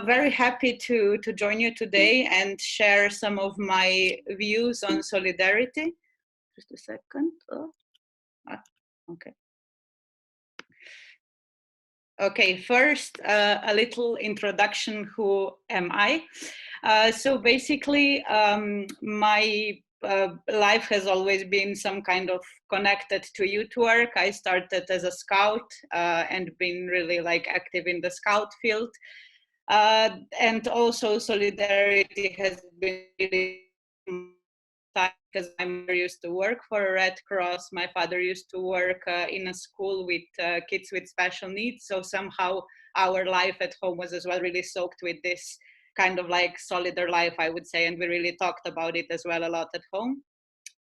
very happy to join you today and share some of my views on solidarity. Just a second. Okay. Okay, first, a little introduction. Who am I? So basically, my life has always been some kind of connected to youth work. I started as a scout and been really like active in the scout field. And also solidarity has been really, because my mother used to work for a Red Cross. My father used to work in a school with kids with special needs. So somehow our life at home was as well really soaked with this kind of like solidar life, I would say. And we really talked about it as well a lot at home.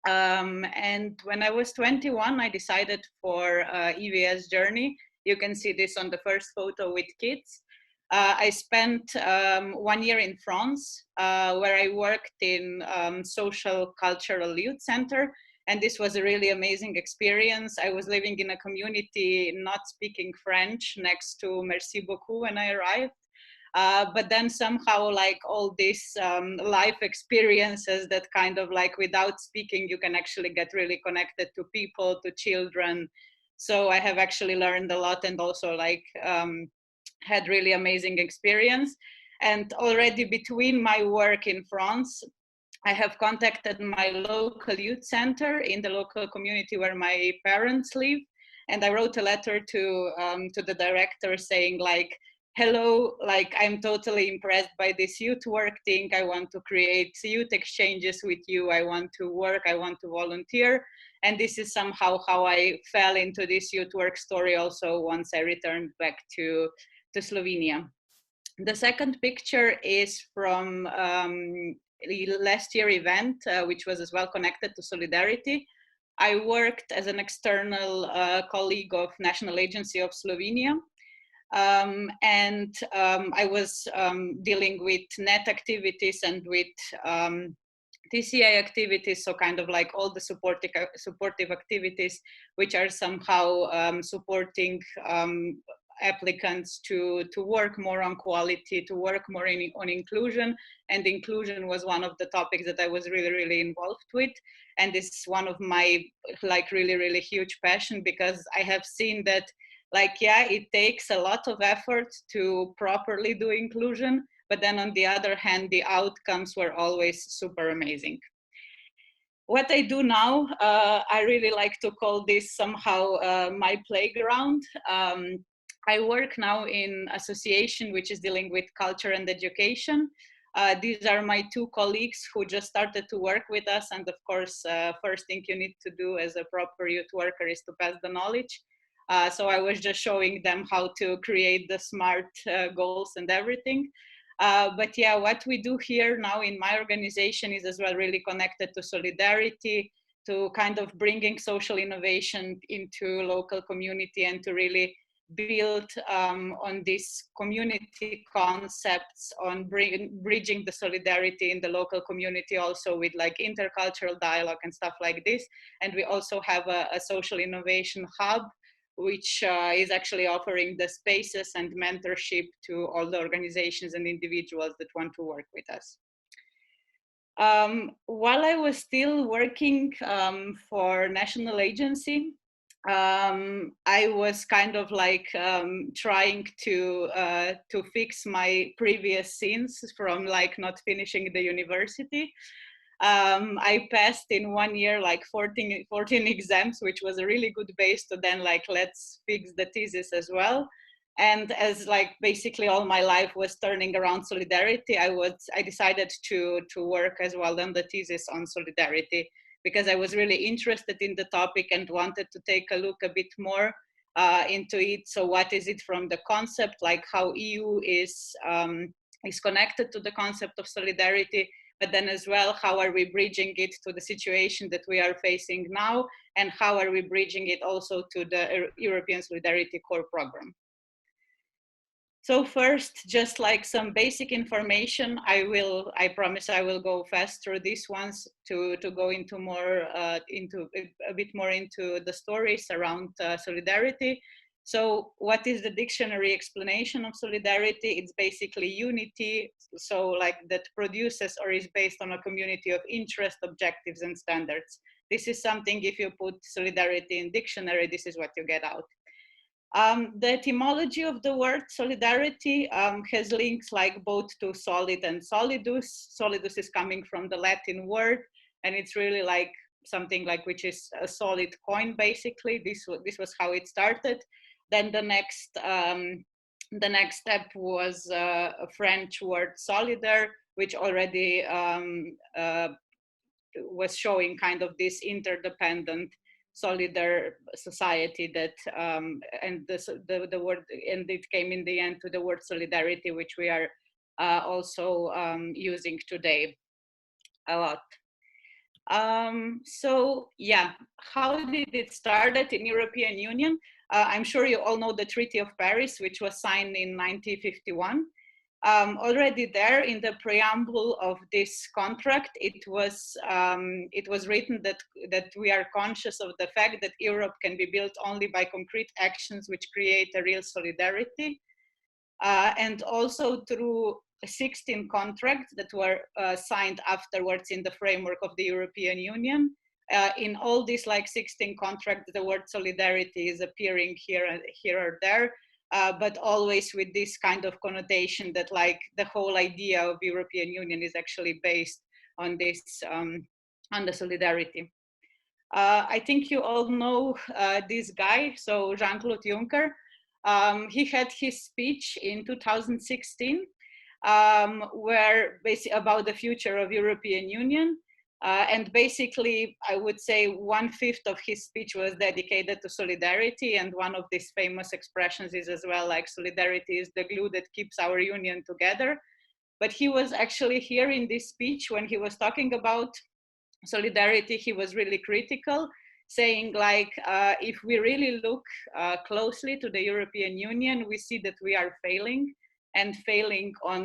And when I was 21, I decided for EVS journey. You can see this on the first photo with kids. I spent 1 year in France, where I worked in social cultural youth center. And this was a really amazing experience. I was living in a community not speaking French next to Merci Beaucoup when I arrived. But then somehow like all these life experiences that kind of like without speaking, you can actually get really connected to people, to children. So I have actually learned a lot and also like had really amazing experience. And already between my work in France, I have contacted my local youth center in the local community where my parents live. And I wrote a letter to the director saying like, hello, like I'm totally impressed by this youth work thing. I want to create youth exchanges with you. I want to work, I want to volunteer. And this is somehow how I fell into this youth work story also once I returned back to Slovenia. The second picture is from last year event, which was as well connected to solidarity. I worked as an external colleague of National Agency of Slovenia. I was dealing with net activities and with TCA activities, so kind of like all the supportive activities, which are somehow supporting applicants to work more on quality, to work more on inclusion. And inclusion was one of the topics that I was really, really involved with. And this is one of my like really, really huge passion, because I have seen that like, yeah, it takes a lot of effort to properly do inclusion, but then on the other hand, the outcomes were always super amazing. What I do now, I really like to call this somehow my playground. I work now in association which is dealing with culture and education. These are my two colleagues who just started to work with us. And of course, first thing you need to do as a proper youth worker is to pass the knowledge. So I was just showing them how to create the SMART goals and everything. But yeah, what we do here now in my organization is as well really connected to solidarity, to kind of bringing social innovation into local community and to really build on these community concepts, on bridging the solidarity in the local community also with like intercultural dialogue and stuff like this. And we also have a social innovation hub, which is actually offering the spaces and mentorship to all the organizations and individuals that want to work with us. While I was still working for national agency, I was kind of like trying to fix my previous sins from like not finishing the university. I passed in 1 year like 14 exams, which was a really good base to then like let's fix the thesis as well. And as like basically all my life was turning around solidarity, I decided to work as well on the thesis on solidarity, because I was really interested in the topic and wanted to take a look a bit more into it. So what is it from the concept, like how EU is connected to the concept of solidarity, but then as well, how are we bridging it to the situation that we are facing now, and how are we bridging it also to the European Solidarity Core Program. So first, just like some basic information, I promise I will go fast through these ones to go into more, into a bit more into the stories around solidarity. So what is the dictionary explanation of solidarity? It's basically unity, so like that produces or is based on a community of interest, objectives, and standards. This is something, if you put solidarity in dictionary, this is what you get out. The etymology of the word solidarity has links like both to solid and solidus. Solidus is coming from the Latin word, and it's really like something like which is a solid coin, basically. This was how it started. Then the next step was a French word solidaire, which already was showing kind of this interdependent solidar society that and the word, and it came in the end to the word solidarity, which we are also using today a lot. So yeah, how did it start in European Union? I'm sure you all know the Treaty of Paris, which was signed in 1951. Already there in the preamble of this contract, it was written that we are conscious of the fact that Europe can be built only by concrete actions which create a real solidarity, and also through 16 contracts that were signed afterwards in the framework of the European Union. In all these like 16 contracts, the word solidarity is appearing here or there, but always with this kind of connotation that like the whole idea of European Union is actually based on this, on the solidarity. I think you all know this guy, so Jean-Claude Juncker. He had his speech in 2016, where basically about the future of European Union. And basically, I would say 1/5 of his speech was dedicated to solidarity. And one of these famous expressions is as well like solidarity is the glue that keeps our union together. But he was actually here in this speech when he was talking about solidarity, he was really critical, saying like, if we really look closely to the European Union, we see that we are failing and failing on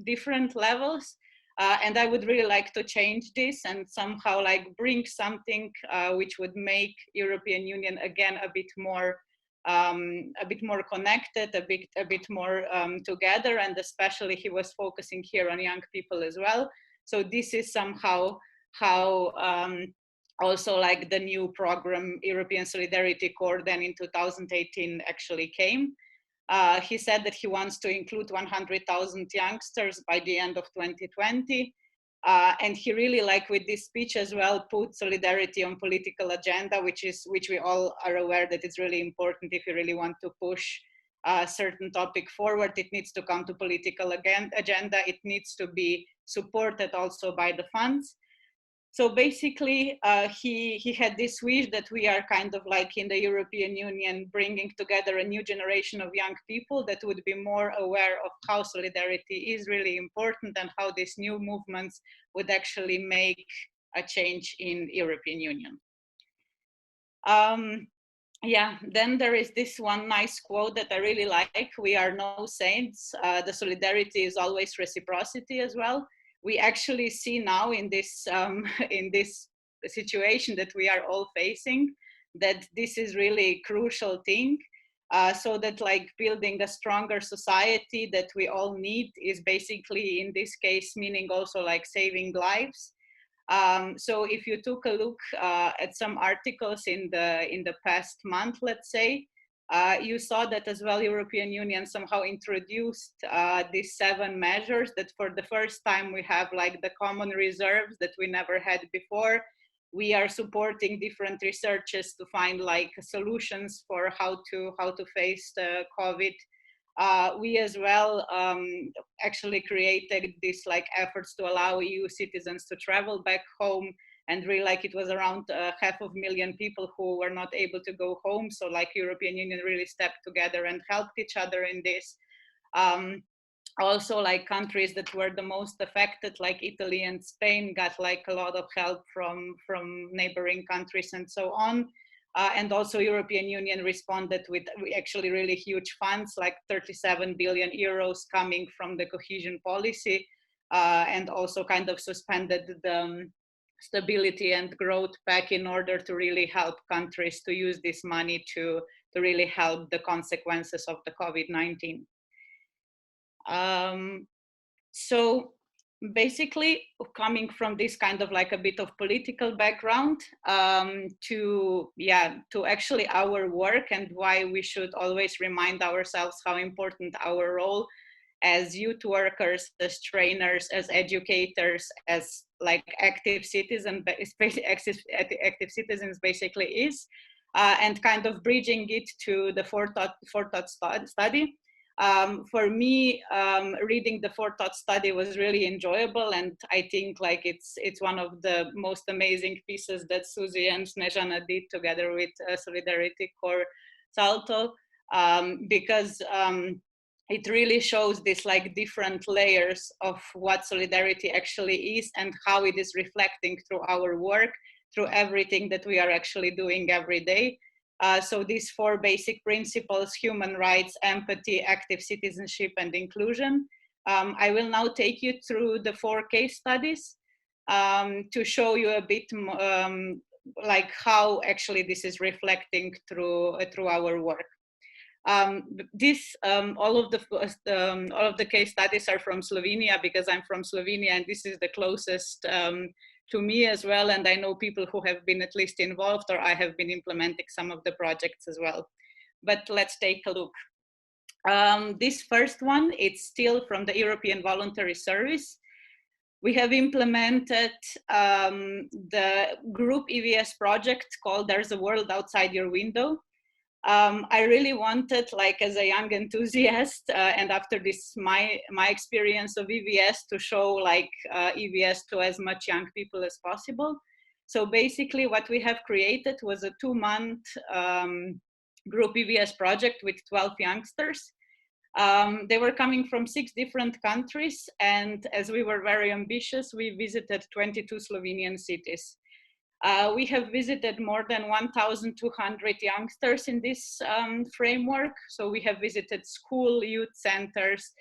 different levels. And I would really like to change this and somehow like bring something which would make European Union again a bit more connected, a bit more together. And especially he was focusing here on young people as well. So this is somehow how also like the new program European Solidarity Corps then in 2018 actually came. He said that he wants to include 100,000 youngsters by the end of 2020. And he really, like with this speech as well, put solidarity on political agenda, which we all are aware that it's really important. If you really want to push a certain topic forward, it needs to come to political agenda. It needs to be supported also by the funds. So basically, he had this wish that we are kind of like in the European Union, bringing together a new generation of young people that would be more aware of how solidarity is really important and how these new movements would actually make a change in European Union. Yeah, then there is this one nice quote that I really like. We are no saints. The solidarity is always reciprocity as well. We actually see now in this situation that we are all facing that this is really a crucial thing. So that like building a stronger society that we all need is basically in this case meaning also like saving lives. So if you took a look at some articles in the past month, let's say, you saw that as well European Union somehow introduced these 7 measures that for the first time we have like the common reserves that we never had before. We are supporting different researches to find like solutions for how to face the COVID. We as well actually created this like efforts to allow EU citizens to travel back home, and really like it was around 500,000 people who were not able to go home. So like European Union really stepped together and helped each other in this. Also like countries that were the most affected, like Italy and Spain, got like a lot of help from neighboring countries and so on. And also European Union responded with actually really huge funds, like 37 billion euros coming from the cohesion policy, and also kind of suspended the stability and growth pact in order to really help countries to use this money to to really help the consequences of the COVID-19. So basically, coming from this kind of like a bit of political background to actually our work and why we should always remind ourselves how important our role as youth workers, as trainers, as educators, as like active citizens basically is, and kind of bridging it to the forethought study. For me, reading the forethought study was really enjoyable, and I think like it's one of the most amazing pieces that Susie and Snezana did together with Solidarity Corps Salto, because it really shows this like different layers of what solidarity actually is and how it is reflecting through our work, through everything that we are actually doing every day. So these 4 basic principles: human rights, empathy, active citizenship, and inclusion. I will now take you through the 4 case studies to show you a bit like how actually this is reflecting through our work. All of the case studies are from Slovenia, because I'm from Slovenia, and this is the closest to me as well, and I know people who have been at least involved, or I have been implementing some of the projects as well. But let's take a look. This first one, it's still from the European Voluntary Service. We have implemented the group EVS project called There's a World Outside Your Window. I really wanted, like as a young enthusiast, and after this my experience of EVS, to show like EVS to as much young people as possible. So basically what we have created was a 2-month group EVS project with 12 youngsters. They were coming from 6 different countries, and as we were very ambitious, we visited 22 Slovenian cities. We have visited more than 1,200 youngsters in this framework. So we have visited school, youth centers,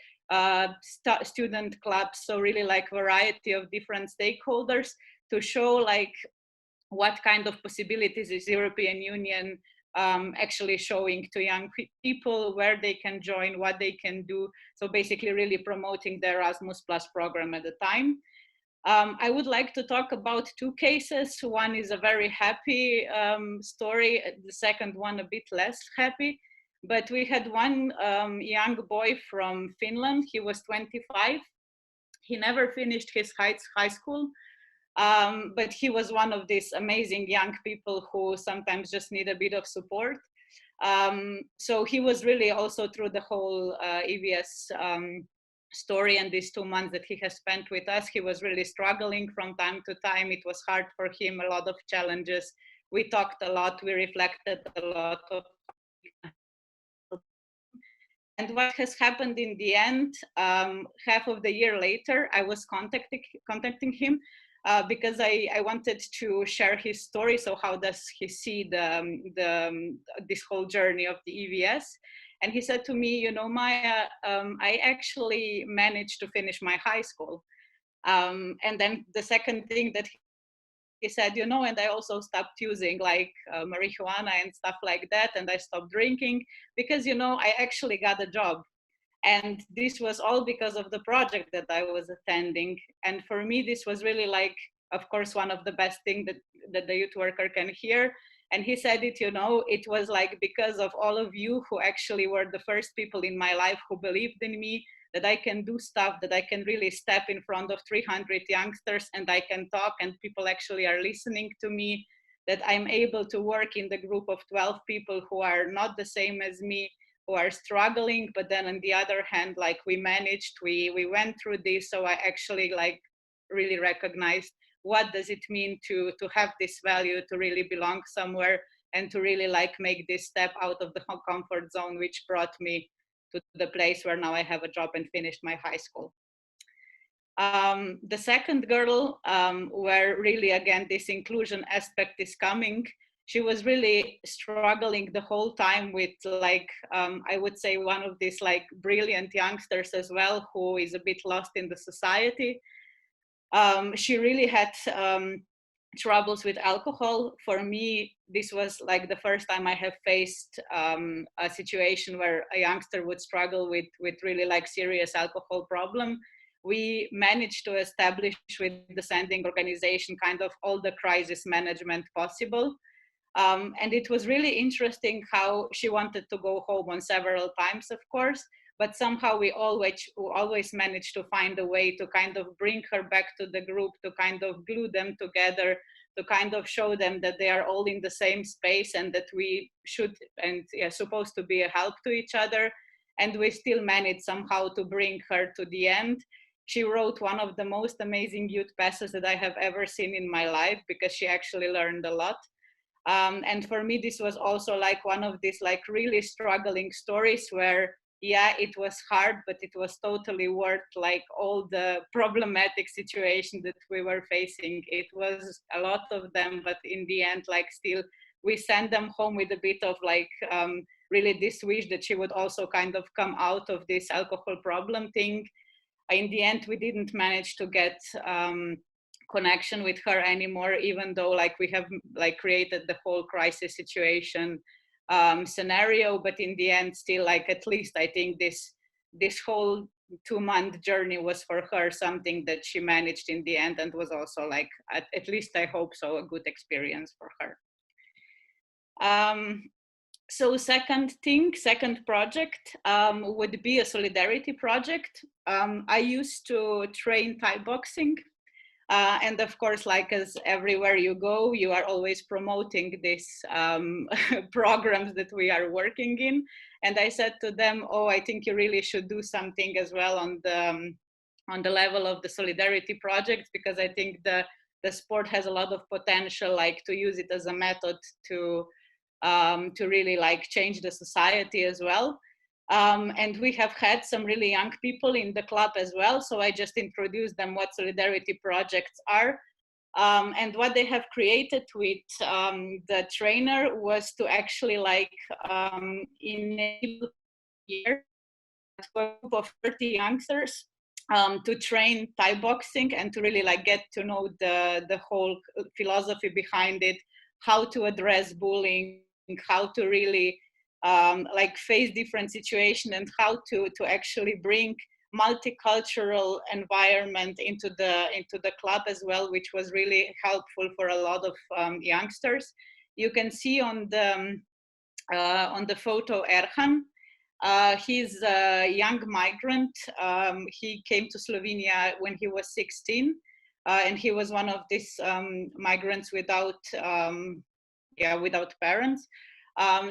student clubs, so really like variety of different stakeholders to show like what kind of possibilities is European Union actually showing to young people, where they can join, what they can do. So basically really promoting the Erasmus Plus program at the time. I would like to talk about 2 cases. One is a very happy story, the second one a bit less happy. But we had one young boy from Finland. He was 25. He never finished his high school, but he was one of these amazing young people who sometimes just need a bit of support. So he was really also through the whole EVS story and these 2 months that he has spent with us, he was really struggling from time to time. It was hard for him, a lot of challenges. We talked a lot, we reflected a lot of. And what has happened in the end, half of the year later, I was contacting him because I wanted to share his story. So how does he see this whole journey of the EVS? And he said to me, you know, Maja, I actually managed to finish my high school. And then the second thing that he said, you know, and I also stopped using like marijuana and stuff like that. And I stopped drinking because, you know, I actually got a job. And this was all because of the project that I was attending. And for me, this was really like, of course, one of the best things that the youth worker can hear. And he said it, you know, it was like because of all of you who actually were the first people in my life who believed in me, that I can do stuff, that I can really step in front of 300 youngsters and I can talk and people actually are listening to me, that I'm able to work in the group of 12 people who are not the same as me, who are struggling, but then on the other hand, like we managed, we went through this. So I actually like really recognized what does it mean to have this value, to really belong somewhere and to really like make this step out of the comfort zone, which brought me to the place where now I have a job and finished my high school. The second girl, where really again this inclusion aspect is coming, she was really struggling the whole time with like, I would say one of these like brilliant youngsters as well, who is a bit lost in the society. She really had troubles with alcohol. For me, this was like the first time I have faced a situation where a youngster would struggle with really like serious alcohol problem. We managed to establish with the sending organization kind of all the crisis management possible. And it was really interesting how she wanted to go home on several times, of course, but somehow we always managed to find a way to kind of bring her back to the group, to kind of glue them together, to kind of show them that they are all in the same space and that we should and supposed to be a help to each other. And we still managed somehow to bring her to the end. She wrote one of the most amazing youth passes that I have ever seen in my life, because she actually learned a lot. And for me, this was also like one of these like really struggling stories where, yeah, it was hard, but it was totally worth like all the problematic situation that we were facing. It was a lot of them, but in the end, like still, we sent them home with a bit of like really this wish that she would also kind of come out of this alcohol problem thing. In the end, we didn't manage to get connection with her anymore, even though like we have like created the whole crisis situation scenario. But in the end, still, like at least I think this whole 2-month journey was for her something that she managed in the end, and was also like at least I hope so, a good experience for her. So second project would be a solidarity project. I used to train Thai boxing. And of course, like as everywhere you go, you are always promoting these programs that we are working in. And I said to them, oh, I think you really should do something as well on the level of the solidarity project, because I think the sport has a lot of potential, like to use it as a method to really like change the society as well. And we have had some really young people in the club as well. So I just introduced them what solidarity projects are. And what they have created with the trainer was to actually like enable here to a group of 30 youngsters to train Thai boxing and to really like get to know the whole philosophy behind it, how to address bullying, how to really like face different situations, and how to actually bring multicultural environment into the club as well, which was really helpful for a lot of youngsters. You can see on the photo Erhan. He's a young migrant. He came to Slovenia when he was 16, and he was one of these migrants without parents.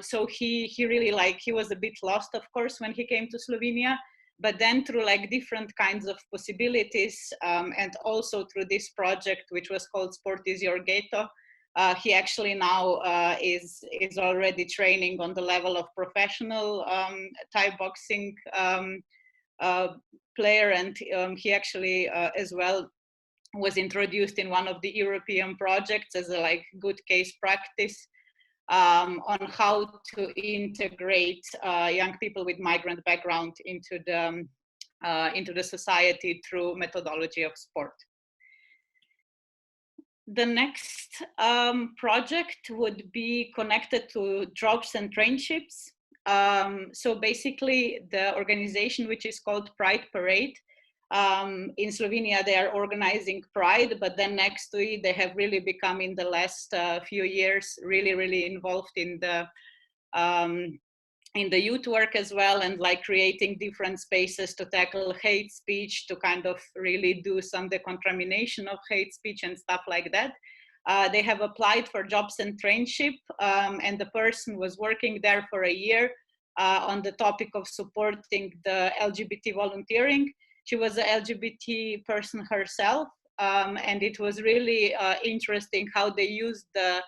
So he really he was a bit lost, of course, when he came to Slovenia, but then through like different kinds of possibilities, and also through this project, which was called Sport is Your Ghetto, he actually now is already training on the level of professional Thai boxing player, and he actually as well was introduced in one of the European projects as a like good case practice on how to integrate young people with migrant background into the society through methodology of sport. The next project would be connected to jobs and trainships. So basically, the organization, which is called Pride Parade, in Slovenia, they are organizing Pride, but then next to it, they have really become in the last few years really involved in the youth work as well, and like creating different spaces to tackle hate speech, to kind of really do some decontamination of hate speech and stuff like that. They have applied for jobs and trainship, and the person was working there for a year on the topic of supporting the LGBT volunteering. She was an LGBT person herself, and it was really interesting how they used the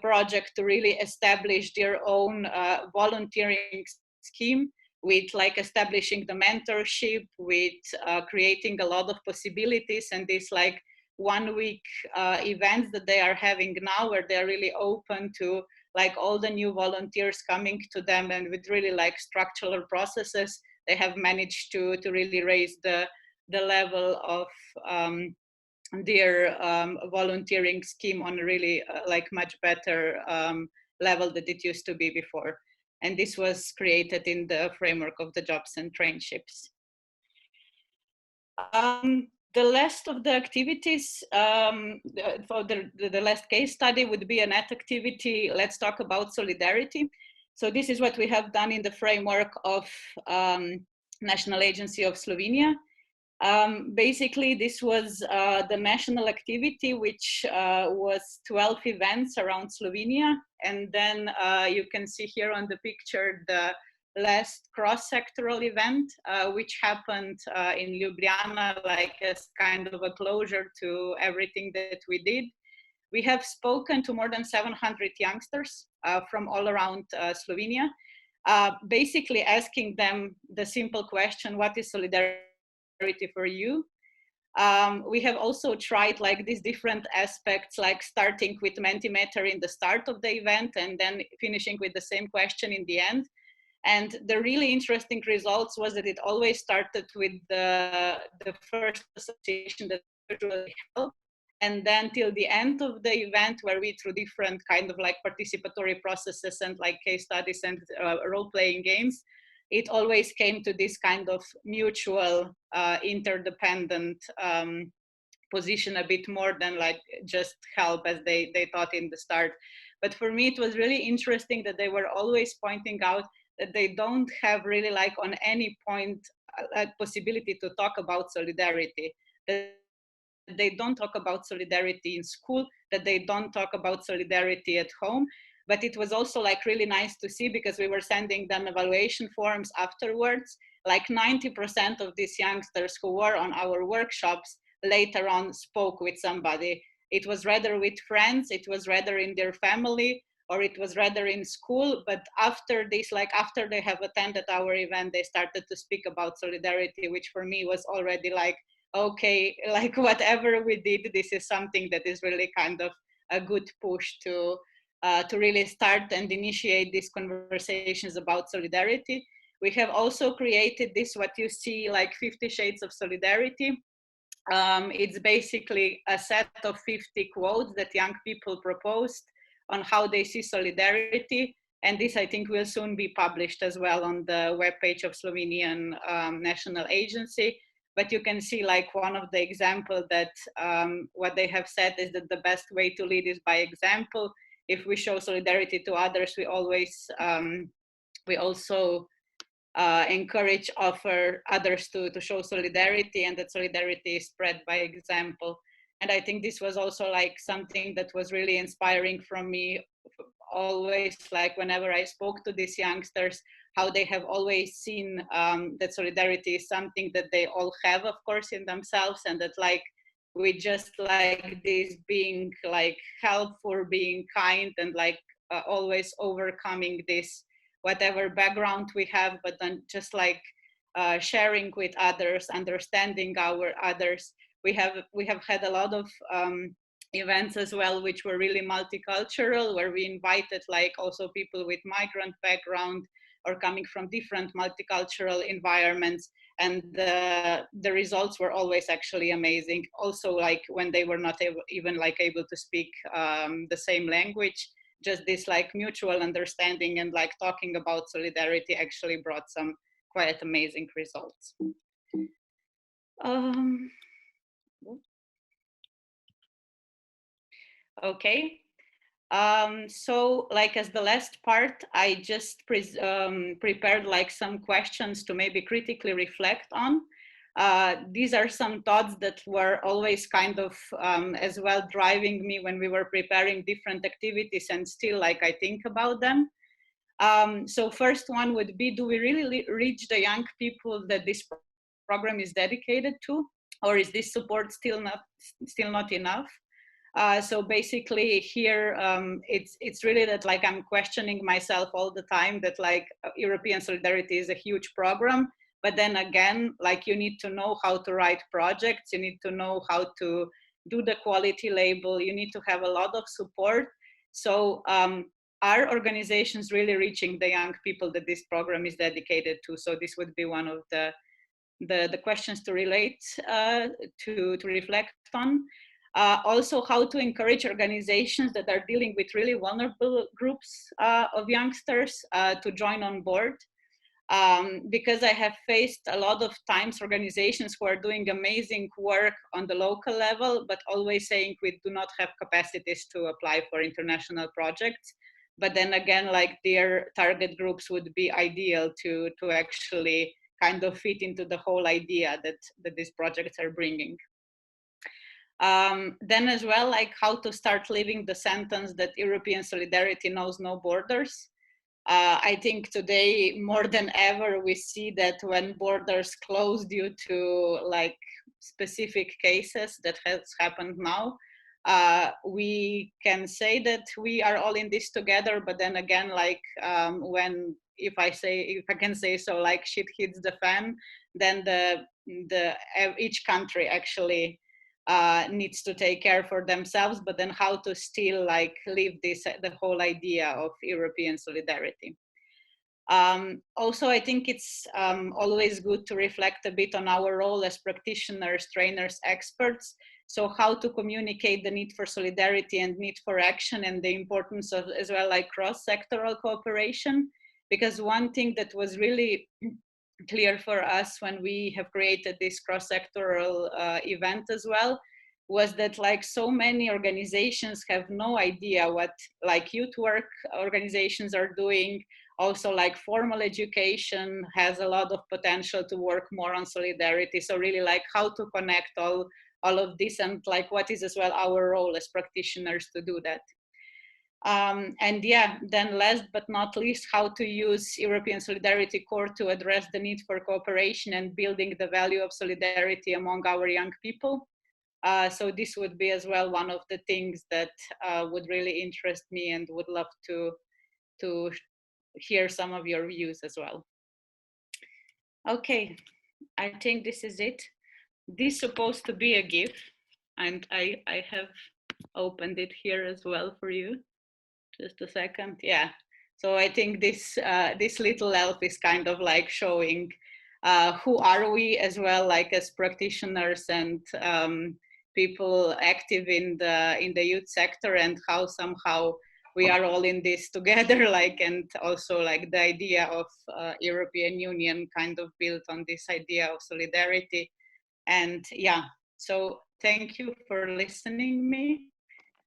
project to really establish their own volunteering scheme, with like establishing the mentorship, with creating a lot of possibilities, and this like 1 week events that they are having now, where they're really open to like all the new volunteers coming to them, and with really like structural processes, they have managed to really raise the level of their volunteering scheme on a really like much better level than it used to be before. And this was created in the framework of the jobs and traineeships. The last of the activities for the last case study would be a net activity. Let's talk about solidarity. So this is what we have done in the framework of National Agency of Slovenia. Basically, this was the national activity, which was 12 events around Slovenia. And then you can see here on the picture the last cross-sectoral event, which happened in Ljubljana, like as kind of a closure to everything that we did. We have spoken to more than 700 youngsters from all around Slovenia, basically asking them the simple question, what is solidarity for you? We have also tried like these different aspects, like starting with Mentimeter in the start of the event and then finishing with the same question in the end. And the really interesting results was that it always started with the first association that virtually held, and then till the end of the event, where we, through different kind of like participatory processes and like case studies and role-playing games, it always came to this kind of mutual interdependent position, a bit more than like just help as they thought in the start. But for me, it was really interesting that they were always pointing out that they don't have really like on any point a possibility to talk about solidarity, that they don't talk about solidarity in school, that they don't talk about solidarity at home. But it was also like really nice to see, because we were sending them evaluation forms afterwards. Like 90% of these youngsters who were on our workshops later on spoke with somebody. It was rather with friends, it was rather in their family, or it was rather in school. But after this, like after they have attended our event, they started to speak about solidarity, which for me was already like, okay, like whatever we did, this is something that is really kind of a good push to really start and initiate these conversations about solidarity. We have also created this, what you see, like 50 Shades of Solidarity. It's basically a set of 50 quotes that young people proposed on how they see solidarity. And this, I think, will soon be published as well on the webpage of Slovenian National Agency. But you can see like one of the examples that what they have said is that the best way to lead is by example. If we show solidarity to others, we also encourage, offer others to show solidarity, and that solidarity is spread by example. And I think this was also like something that was really inspiring from me, always like whenever I spoke to these youngsters, how they have always seen that solidarity is something that they all have, of course, in themselves, and that like we just like this being like helpful, being kind, and like always overcoming this whatever background we have, but then just like sharing with others, understanding our others. We have had a lot of events as well, which were really multicultural, where we invited like also people with migrant background or coming from different multicultural environments. And the results were always actually amazing. Also, like when they were not even like able to speak the same language, just this like mutual understanding and like talking about solidarity actually brought some quite amazing results. Okay. So like as the last part, I just prepared like some questions to maybe critically reflect on. These are some thoughts that were always kind of as well driving me when we were preparing different activities, and still like I think about them. So first one would be, do we really reach the young people that this program is dedicated to, or is this support still not enough? So basically here, it's really that like I'm questioning myself all the time, that like European Solidarity is a huge program, but then again, like you need to know how to write projects, you need to know how to do the quality label, you need to have a lot of support. So are organizations really reaching the young people that this program is dedicated to? So this would be one of the the questions to relate to reflect on. Also, how to encourage organizations that are dealing with really vulnerable groups of youngsters to join on board. Because I have faced a lot of times organizations who are doing amazing work on the local level, but always saying we do not have capacities to apply for international projects. But then again, like their target groups would be ideal to actually kind of fit into the whole idea that these projects are bringing. Then as well, like how to start living the sentence that European solidarity knows no borders. I think today more than ever we see that when borders close due to like specific cases that has happened now, we can say that we are all in this together, but then again, like when if I can say so, like shit hits the fan, then each country actually needs to take care for themselves, but then how to still like live the whole idea of European solidarity. Also, I think it's always good to reflect a bit on our role as practitioners, trainers, experts. So how to communicate the need for solidarity and need for action, and the importance of as well like cross-sectoral cooperation. Because one thing that was really clear for us when we have created this cross-sectoral event as well was that like so many organizations have no idea what like youth work organizations are doing. Also like formal education has a lot of potential to work more on solidarity. So really like how to connect all of this, and like what is as well our role as practitioners to do that. And yeah, then last but not least, how to use European Solidarity Corps to address the need for cooperation and building the value of solidarity among our young people. So this would be as well one of the things that would really interest me, and would love to hear some of your views as well. Okay, I think this is it. This is supposed to be a GIF, and I have opened it here as well for you. Just a second. Yeah. So I think this this little elf is kind of like showing who are we as well, like as practitioners and people active in the youth sector, and how somehow we are all in this together, like, and also like the idea of European Union kind of built on this idea of solidarity. And yeah, so thank you for listening me.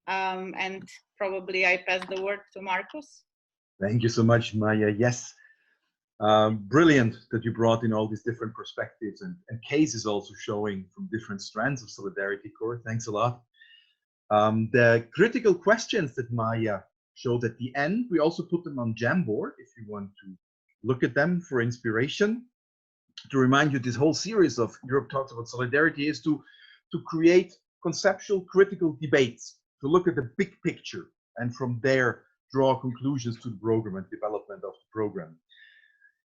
And probably I pass the word to Marcus. Thank you so much, Maja. Yes, brilliant that you brought in all these different perspectives and cases also showing from different strands of Solidarity Corps. Thanks a lot. The critical questions that Maja showed at the end, we also put them on Jamboard if you want to look at them for inspiration. To remind you, this whole series of Europe Talks About Solidarity is to create conceptual critical debates, to look at the big picture, and from there draw conclusions to the program and development of the program.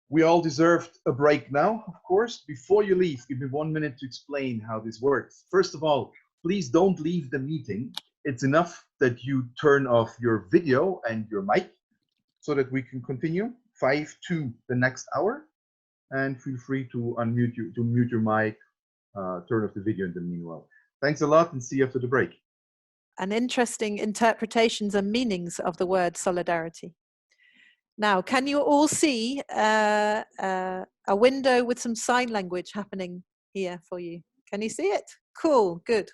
We all deserved a break now, of course. Before you leave, give me 1 minute to explain how this works. First of all, please don't leave the meeting. It's enough that you turn off your video and your mic so that we can continue 5 to the next hour. And feel free to mute your mic, turn off the video in the meanwhile. Thanks a lot, and see you after the break. And interesting interpretations and meanings of the word solidarity. Now, can you all see a window with some sign language happening here for you? Can you see it? Cool, good.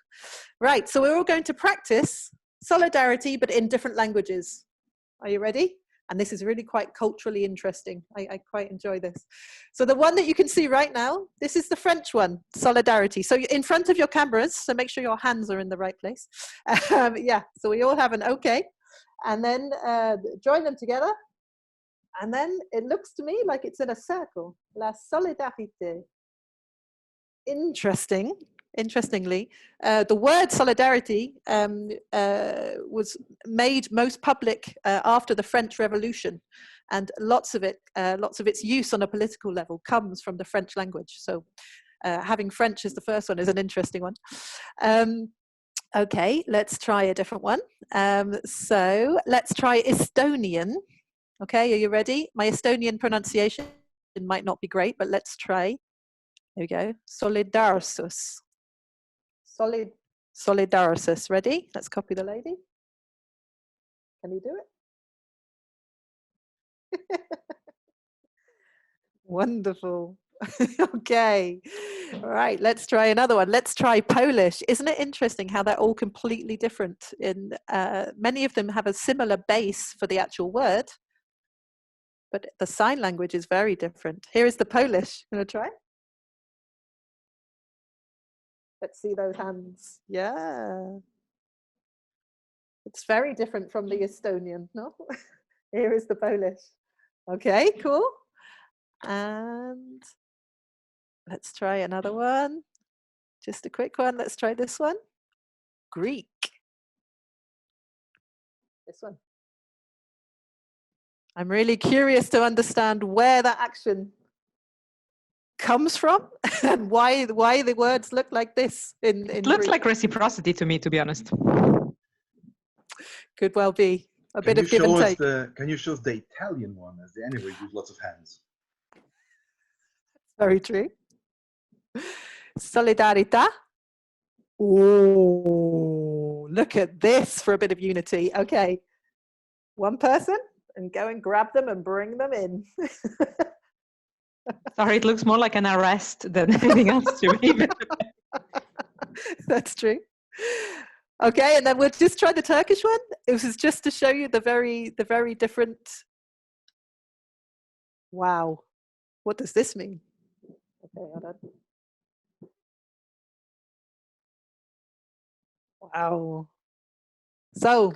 Right, so we're all going to practice solidarity, but in different languages. Are you ready? And this is really quite culturally interesting. I quite enjoy this. So the one that you can see right now, this is the French one, solidarity. So in front of your cameras, so make sure your hands are in the right place. Yeah, so we all have an okay. And then join them together. And then it looks to me like it's in a circle. La solidarité. Interestingly, the word solidarity was made most public after the French Revolution, and lots of its use on a political level comes from the French language. So having French as the first one is an interesting one. Okay, let's try a different one. So let's try Estonian. Okay, are you ready? My Estonian pronunciation might not be great, but let's try. There we go. Solidarsus. Solidarsus. Ready? Let's copy the lady. Can you do it? Wonderful. Okay. All right. Let's try another one. Let's try Polish. Isn't it interesting how they're all completely different? Many of them have a similar base for the actual word, but the sign language is very different. Here is the Polish. You want to try? Let's see those hands. Yeah. It's very different from the Estonian, no? Here is the Polish. Okay, cool. And let's try another one. Just a quick one. Let's try this one. Greek. This one. I'm really curious to understand where that action comes from and why the words look like this in It looks Greek. like reciprocity to me, to be honest. Could well be a bit of give and take. Can you show us the Italian one, as they anyway use lots of hands? Very true. Solidarità. Oh, look at this for a bit of unity. Okay. One person and go and grab them and bring them in. Sorry, it looks more like an arrest than anything else to me. That's true. Okay, and then we'll just try the Turkish one. It was just to show you the very different. Wow, what does this mean? Okay, hold on. Wow. So,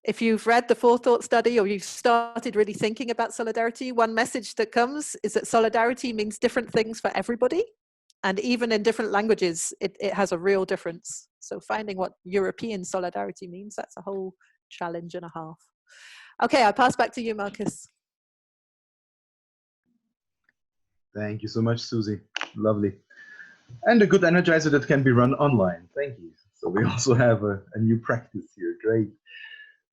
if you've read the Forethought study or you've started really thinking about solidarity, one message that comes is that solidarity means different things for everybody. And even in different languages, it has a real difference. So finding what European solidarity means, that's a whole challenge and a half. Okay, I'll pass back to you, Marcus. Thank you so much, Susie. Lovely. And a good energizer that can be run online. Thank you. So we also have a new practice here. Great.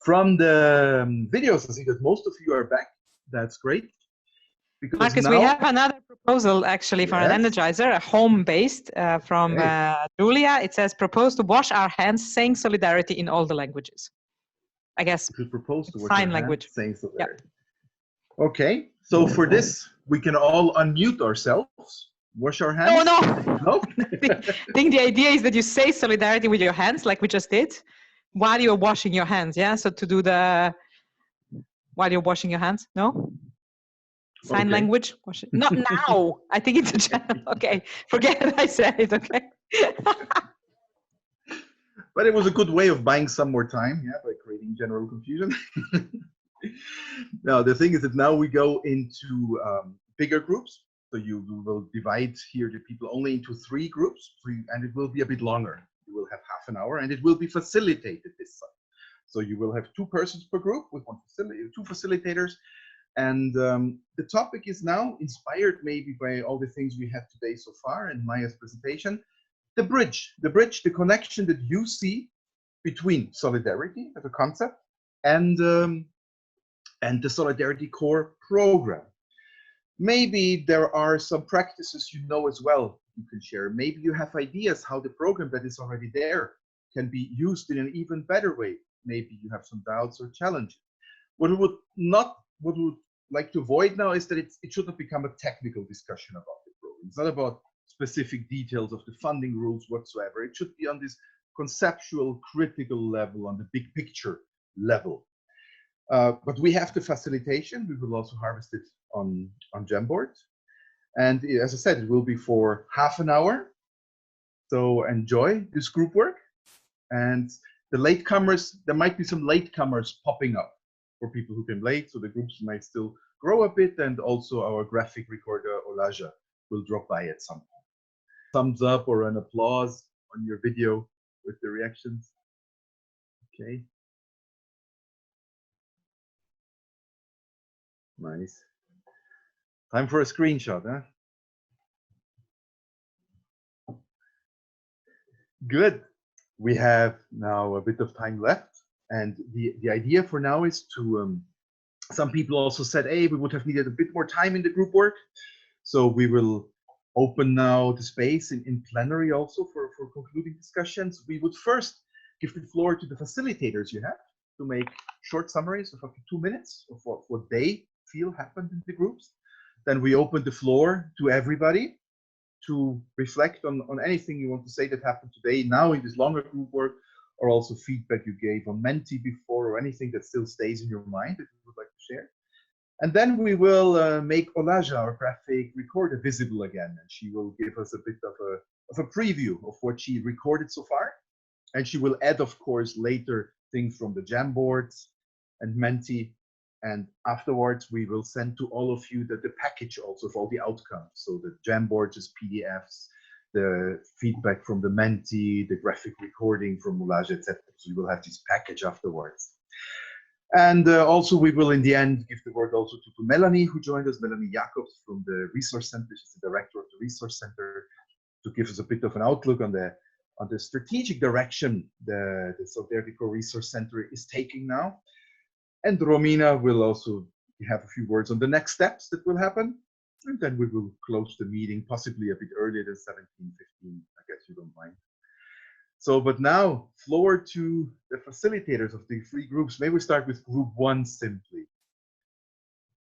From the videos, I see that most of you are back. That's great. Because Marcus, now, we have another proposal actually for an energizer, a home-based from Julia. It says, propose to wash our hands saying solidarity in all the languages. I guess we propose to wash sign our language. Hands saying solidarity. Yep. Okay, so for this, we can all unmute ourselves, wash our hands. No. No? I think the idea is that you say solidarity with your hands, like we just did, while you're washing your hands. Yeah, so to do while you're washing your hands. No. Sign language? Not now. I think it's a channel. Okay, forget it. I said it. Okay. But it was a good way of buying some more time, yeah, by creating general confusion. Now, the thing is that now we go into bigger groups. So you will divide here the people only into 3 groups, and it will be a bit longer. You will have half an hour, and it will be facilitated this time. So you will have 2 persons per group with 2 facilitators. And the topic is now inspired maybe by all the things we had today so far in Maja's presentation, the bridge, the connection that you see between solidarity as a concept and the Solidarity Core program. Maybe there are some practices you know as well you can share. Maybe you have ideas how the program that is already there can be used in an even better way. Maybe you have some doubts or challenges. What we would like to avoid now is that it should not become a technical discussion about the program. It's not about specific details of the funding rules whatsoever. It should be on this conceptual, critical level, on the big picture level. But we have the facilitation. We will also harvest it on Jamboard. And as I said, it will be for half an hour. So enjoy this group work. And the latecomers, there might be some latecomers popping up for people who came late, so the groups might still grow a bit, and also our graphic recorder, Olaja, will drop by at some point. Thumbs up or an applause on your video with the reactions. Okay. Nice. Time for a screenshot, huh? Good. We have now a bit of time left. And the idea for now is to, some people also said, hey, we would have needed a bit more time in the group work. So we will open now the space in plenary also for concluding discussions. We would first give the floor to the facilitators you have to make short summaries of up to 2 minutes of what they feel happened in the groups. Then we open the floor to everybody to reflect on anything you want to say that happened today, now in this longer group work, or also feedback you gave on Menti before, or anything that still stays in your mind that you would like to share. And then we will make Olaja, our graphic recorder, visible again, and she will give us a bit of a preview of what she recorded so far. And she will add, of course, later things from the Jamboards and Menti. And afterwards, we will send to all of you the package also of all the outcomes. So the Jamboards as PDFs, the feedback from the Menti, the graphic recording from Olaja, etc. So you will have this package afterwards. And also we will in the end give the word also to Melanie, who joined us, Melanie Jacobs from the Resource Center. She's the director of the Resource Center, to give us a bit of an outlook on the strategic direction the Solidarity Corps Resource Center is taking now. And Romina will also have a few words on the next steps that will happen. And then we will close the meeting, possibly a bit earlier than 17:15. I guess you don't mind. So, but now, floor to the facilitators of the 3 groups. Maybe we start with group 1 simply.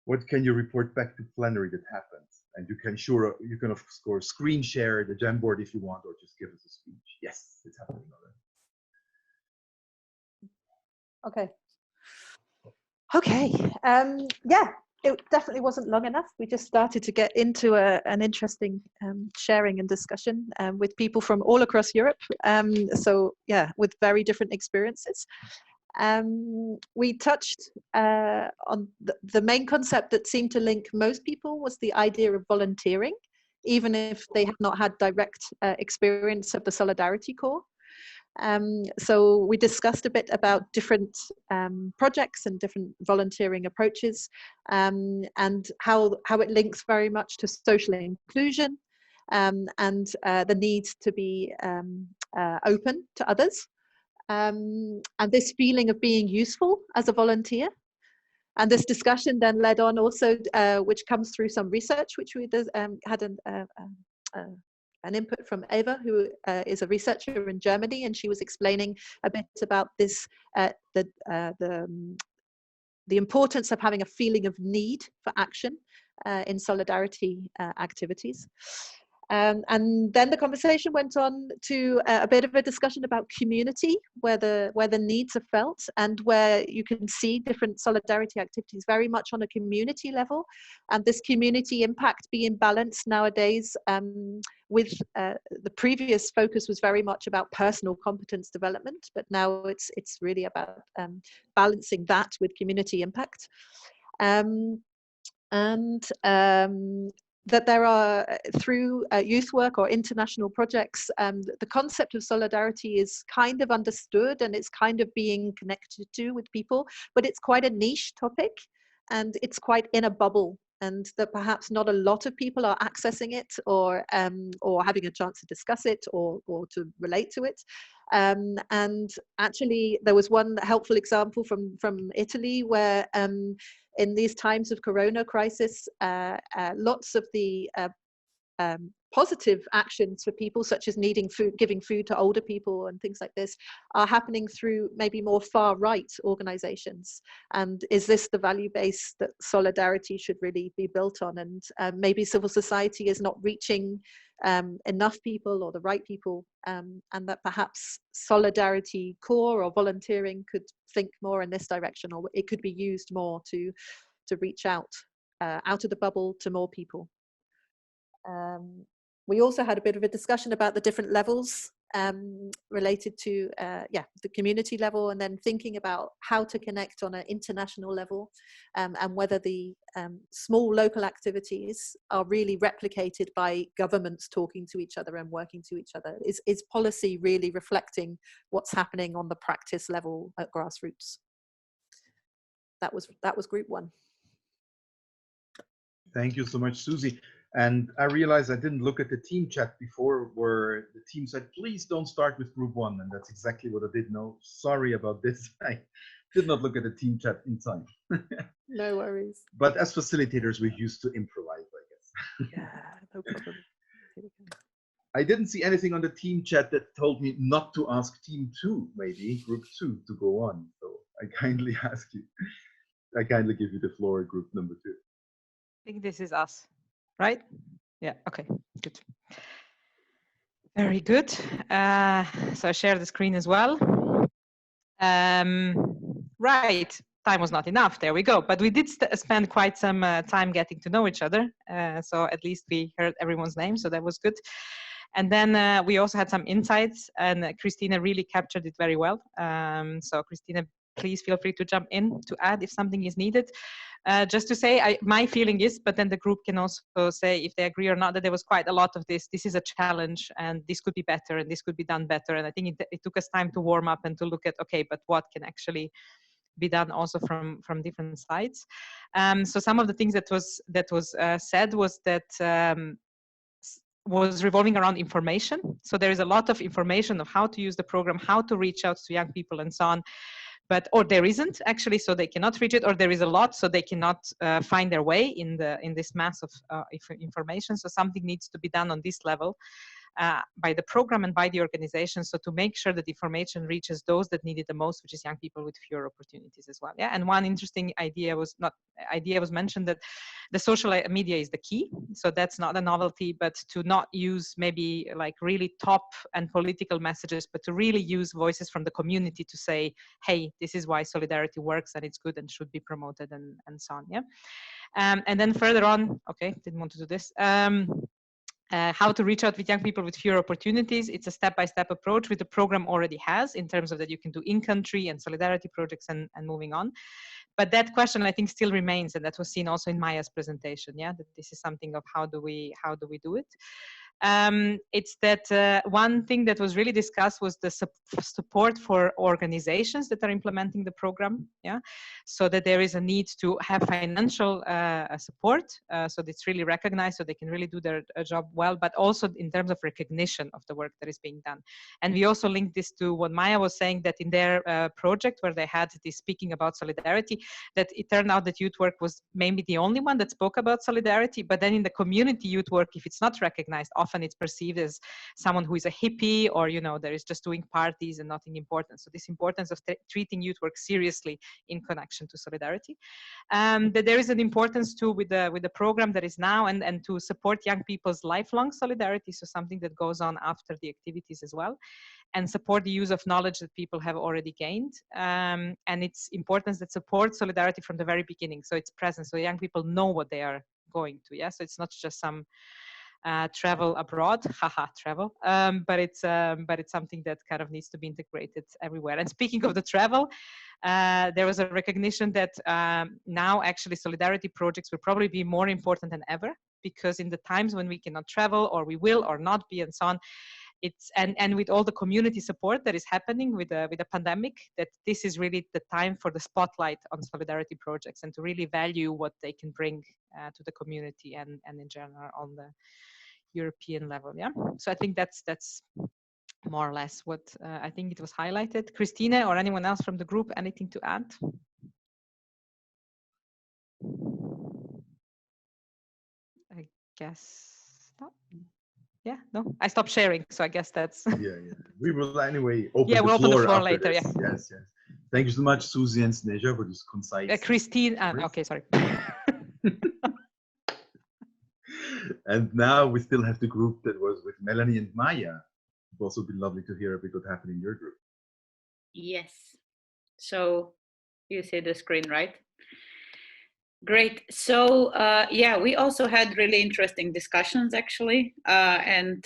What can you report back to plenary that happened? And you can of course screen share the Jamboard if you want, or just give us a speech. Yes, it's happening already. Okay. Okay. Yeah, it definitely wasn't long enough. We just started to get into an interesting sharing and discussion with people from all across Europe. So yeah, with very different experiences. We touched on the main concept that seemed to link most people was the idea of volunteering, even if they have not had direct experience of the Solidarity Corps. So we discussed a bit about different projects and different volunteering approaches, and how it links very much to social inclusion and the need to be open to others, and this feeling of being useful as a volunteer. And this discussion then led on also, which comes through some research, which we had an input from Eva, who is a researcher in Germany, and she was explaining a bit about this, the importance of having a feeling of need for action in solidarity activities. And then the conversation went on to a bit of a discussion about community, where the needs are felt, and where you can see different solidarity activities very much on a community level, and this community impact being balanced nowadays with the previous focus was very much about personal competence development, but now it's really about balancing that with community impact. That there are, through youth work or international projects, the concept of solidarity is kind of understood and it's kind of being connected to with people, but it's quite a niche topic and it's quite in a bubble, and that perhaps not a lot of people are accessing it or having a chance to discuss it or to relate to it. And actually there was one helpful example from Italy where in these times of corona crisis, lots of the positive actions for people, such as needing food, giving food to older people and things like this, are happening through maybe more far-right organizations. And is this the value base that solidarity should really be built on? And maybe civil society is not reaching enough people or the right people, and that perhaps Solidarity Corps or volunteering could think more in this direction, or it could be used more to reach out of the bubble to more people. We also had a bit of a discussion about the different levels related to the community level, and then thinking about how to connect on an international level, and whether the small local activities are really replicated by governments talking to each other and working to each other. Is policy really reflecting what's happening on the practice level at grassroots? That was group 1. Thank you so much, Susie. And I realized I didn't look at the team chat before, where the team said, please don't start with group 1. And that's exactly what I did know. Sorry about this. I did not look at the team chat in time. No worries. But as facilitators, we're used to improvise, I guess. Yeah, no problem. I didn't see anything on the team chat that told me not to ask team 2, maybe group 2, to go on. So I kindly ask you, I kindly give you the floor, group number 2. I think this is us, right? Yeah, okay, good. Very good. So I share the screen as well. Right, time was not enough, there we go. But we did spend quite some time getting to know each other. So at least we heard everyone's name, so that was good. And then we also had some insights, and Christina really captured it very well. So Christina, please feel free to jump in to add if something is needed. Just to say, my feeling is, but then the group can also say if they agree or not, that there was quite a lot of this. This is a challenge, and this could be better, and this could be done better. And I think it took us time to warm up and to look at, okay, but what can actually be done also from different sides. So some of the things that was said was that was revolving around information. So there is a lot of information of how to use the program, how to reach out to young people and so on. But, or there isn't actually, so they cannot reach it, or there is a lot, so they cannot find their way in this mass of information. So something needs to be done on this level by the program and by the organization, so to make sure that information reaches those that need it the most, which is young people with fewer opportunities as well. Yeah, and one interesting idea was mentioned that the social media is the key. So that's not a novelty, but to not use maybe like really top and political messages, but to really use voices from the community to say, hey, this is why solidarity works and it's good and should be promoted and so on. Yeah, and then further on, okay, didn't want to do this. How to reach out with young people with fewer opportunities. It's a step-by-step approach which the program already has in terms of that you can do in-country and solidarity projects and moving on. But that question I think still remains, and that was seen also in Maja's presentation. Yeah, that this is something of how do we do it. It's that one thing that was really discussed was the support for organizations that are implementing the program. Yeah, so that there is a need to have financial support, so it's really recognized, so they can really do their job well, but also in terms of recognition of the work that is being done. And we also linked this to what Maja was saying, that in their project where they had this speaking about solidarity, that it turned out that youth work was maybe the only one that spoke about solidarity, but then in the community youth work, if it's not recognized, often it's perceived as someone who is a hippie, or there is just doing parties and nothing important. So this importance of treating youth work seriously in connection to solidarity, that there is an importance too with the program that is now, and to support young people's lifelong solidarity, so something that goes on after the activities as well, and support the use of knowledge that people have already gained, and its importance that supports solidarity from the very beginning, so it's present, so young people know what they are going to. Yeah, so it's not just some travel abroad, haha, travel, but it's something that kind of needs to be integrated everywhere. And speaking of the travel, there was a recognition that now actually solidarity projects will probably be more important than ever, because in the times when we cannot travel, or we will or not be, and so on, it's and with all the community support that is happening with the pandemic, that this is really the time for the spotlight on solidarity projects, and to really value what they can bring to the community and in general on the European level. Yeah, so I think that's more or less what I think it was highlighted. Christina or anyone else from the group, anything to add? I guess not. Yeah, no, I stopped sharing, so I guess that's. Yeah. We will anyway open we'll the floor after later. this. Yeah. Yes. Thank you so much, Susie and Snezana, for this concise. Christine, okay, sorry. And now we still have the group that was with Melanie and Maja. It would also be lovely to hear a bit what happened in your group. Yes. So you see the screen, right? Great. So yeah, we also had really interesting discussions actually, and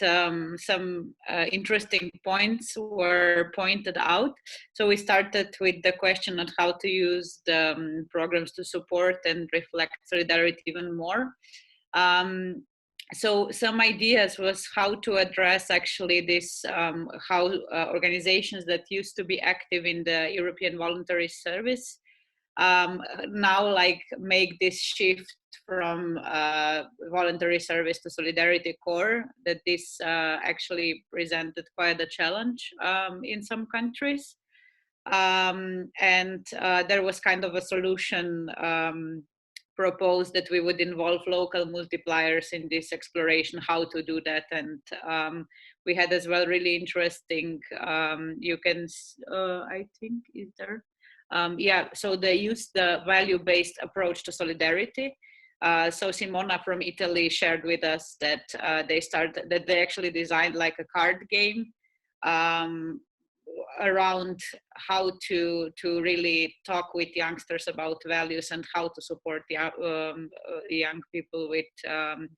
some interesting points were pointed out. So we started with the question on how to use the programs to support and reflect solidarity even more. So some ideas was how to address actually this, how organizations that used to be active in the European voluntary service now like make this shift from voluntary service to solidarity core, that this actually presented quite a challenge in some countries. And there was kind of a solution proposed that we would involve local multipliers in this exploration, how to do that. And we had as well really interesting, you can, I think, is there? Yeah, so they used the value-based approach to solidarity. So Simona from Italy shared with us that they actually designed like a card game around how to really talk with youngsters about values and how to support young people with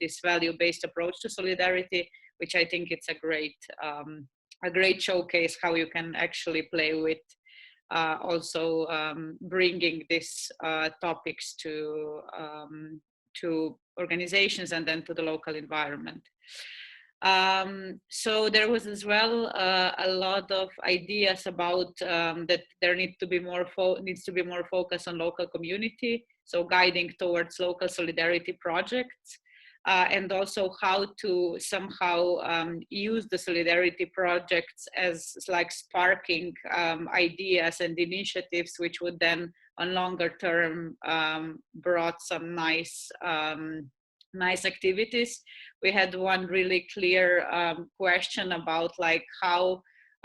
this value-based approach to solidarity, which I think it's a great showcase how you can actually play with also bringing these topics to organizations and then to the local environment. So there was as well a lot of ideas about that there needs to be more focus on local community, so guiding towards local solidarity projects, and also how to somehow use the solidarity projects as like sparking ideas and initiatives, which would then on longer term brought some nice activities. We had one really clear question about like how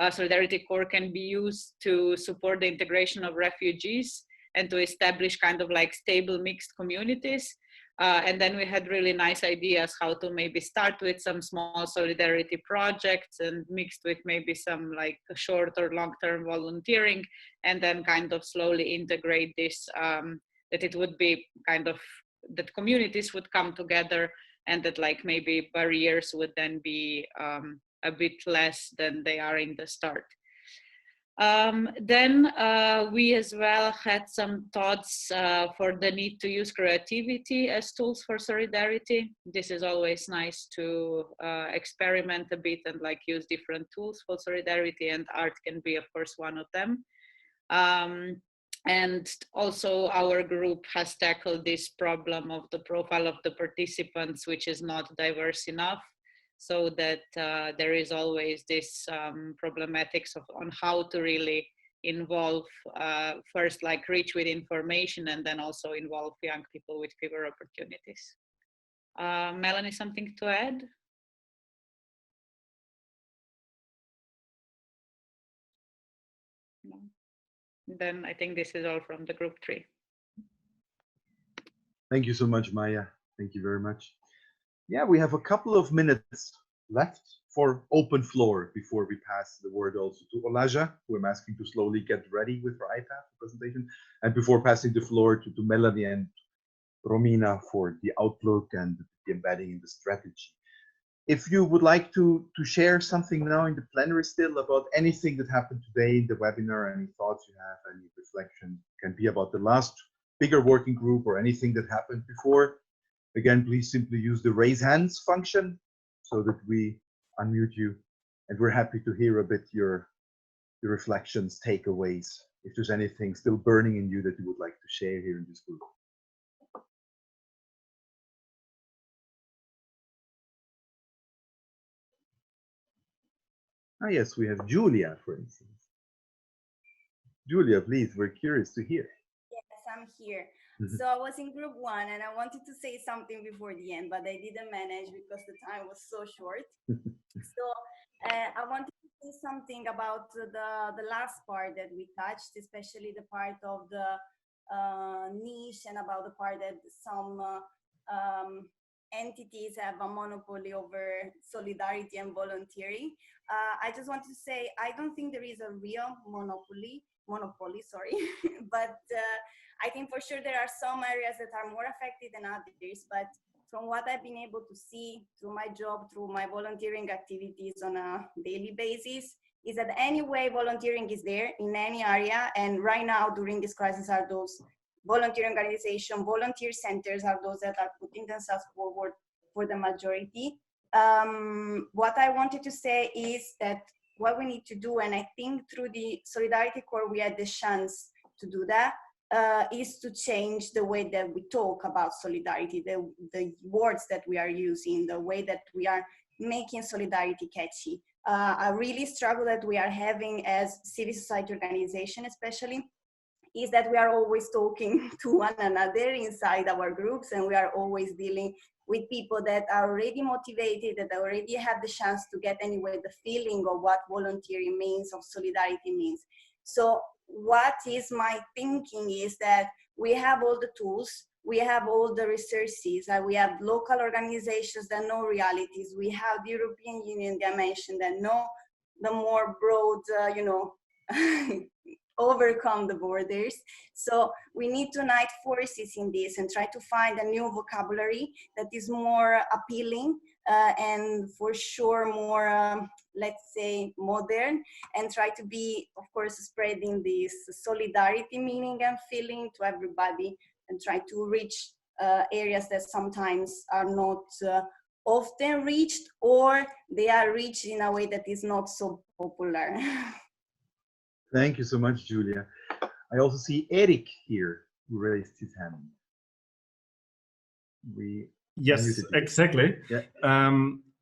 Solidarity Corps can be used to support the integration of refugees and to establish kind of like stable mixed communities. And then we had really nice ideas how to maybe start with some small solidarity projects and mixed with maybe some like short or long-term volunteering, and then kind of slowly integrate this, that it would be kind of, that communities would come together and that like maybe barriers would then be a bit less than they are in the start. Then we as well had some thoughts for the need to use creativity as tools for solidarity. This is always nice to experiment a bit and like use different tools for solidarity, and art can be of course one of them. And also our group has tackled this problem of the profile of the participants, which is not diverse enough, so that there is always this problematics on how to really involve, first like reach with information and then also involve young people with fewer opportunities. Melanie, something to add? No. Then I think this is all from the group 3. Thank you so much, Maja. Thank you very much. Yeah, we have a couple of minutes left for open floor before we pass the word also to Olaja, who I'm asking to slowly get ready with her iPad presentation, and before passing the floor to Melanie and Romina for the outlook and the embedding in the strategy. If you would like to share something now in the plenary still about anything that happened today in the webinar, any thoughts you have, any reflection, can be about the last bigger working group or anything that happened before, again, please simply use the raise hands function so that we unmute you, and we're happy to hear a bit your reflections, takeaways, if there's anything still burning in you that you would like to share here in this group. Ah, yes, we have Julia, for instance. Julia, please, we're curious to hear. Yes, I'm here. So I was in group 1 and I wanted to say something before the end, but I didn't manage because the time was so short. So I wanted to say something about the last part that we touched, especially the part of the niche and about the part that some entities have a monopoly over solidarity and volunteering. I just want to say, I don't think there is a real monopoly, sorry, but I think for sure there are some areas that are more affected than others, but from what I've been able to see through my job, through my volunteering activities on a daily basis, is that anyway, volunteering is there in any area. And right now during this crisis are those volunteer organizations, volunteer centers are those that are putting themselves forward for the majority. What I wanted to say is that what we need to do, and I think through the Solidarity Corps we had the chance to do that, is to change the way that we talk about solidarity, the words that we are using, the way that we are making solidarity catchy. A really struggle that we are having as civil society organization especially is that we are always talking to one another inside our groups, and we are always dealing with people that are already motivated, that already have the chance to get anyway the feeling of what volunteering means, of solidarity means. So what is my thinking is that we have all the tools, we have all the resources, we have local organizations that know realities, we have the European Union dimension that know the more broad, overcome the borders. So we need to unite forces in this and try to find a new vocabulary that is more appealing and for sure more, let's say, modern, and try to be, of course, spreading this solidarity meaning and feeling to everybody, and try to reach areas that sometimes are not often reached, or they are reached in a way that is not so popular. Thank you so much, Julia. I also see Eric here who raised his hand. Yes, exactly. Yeah.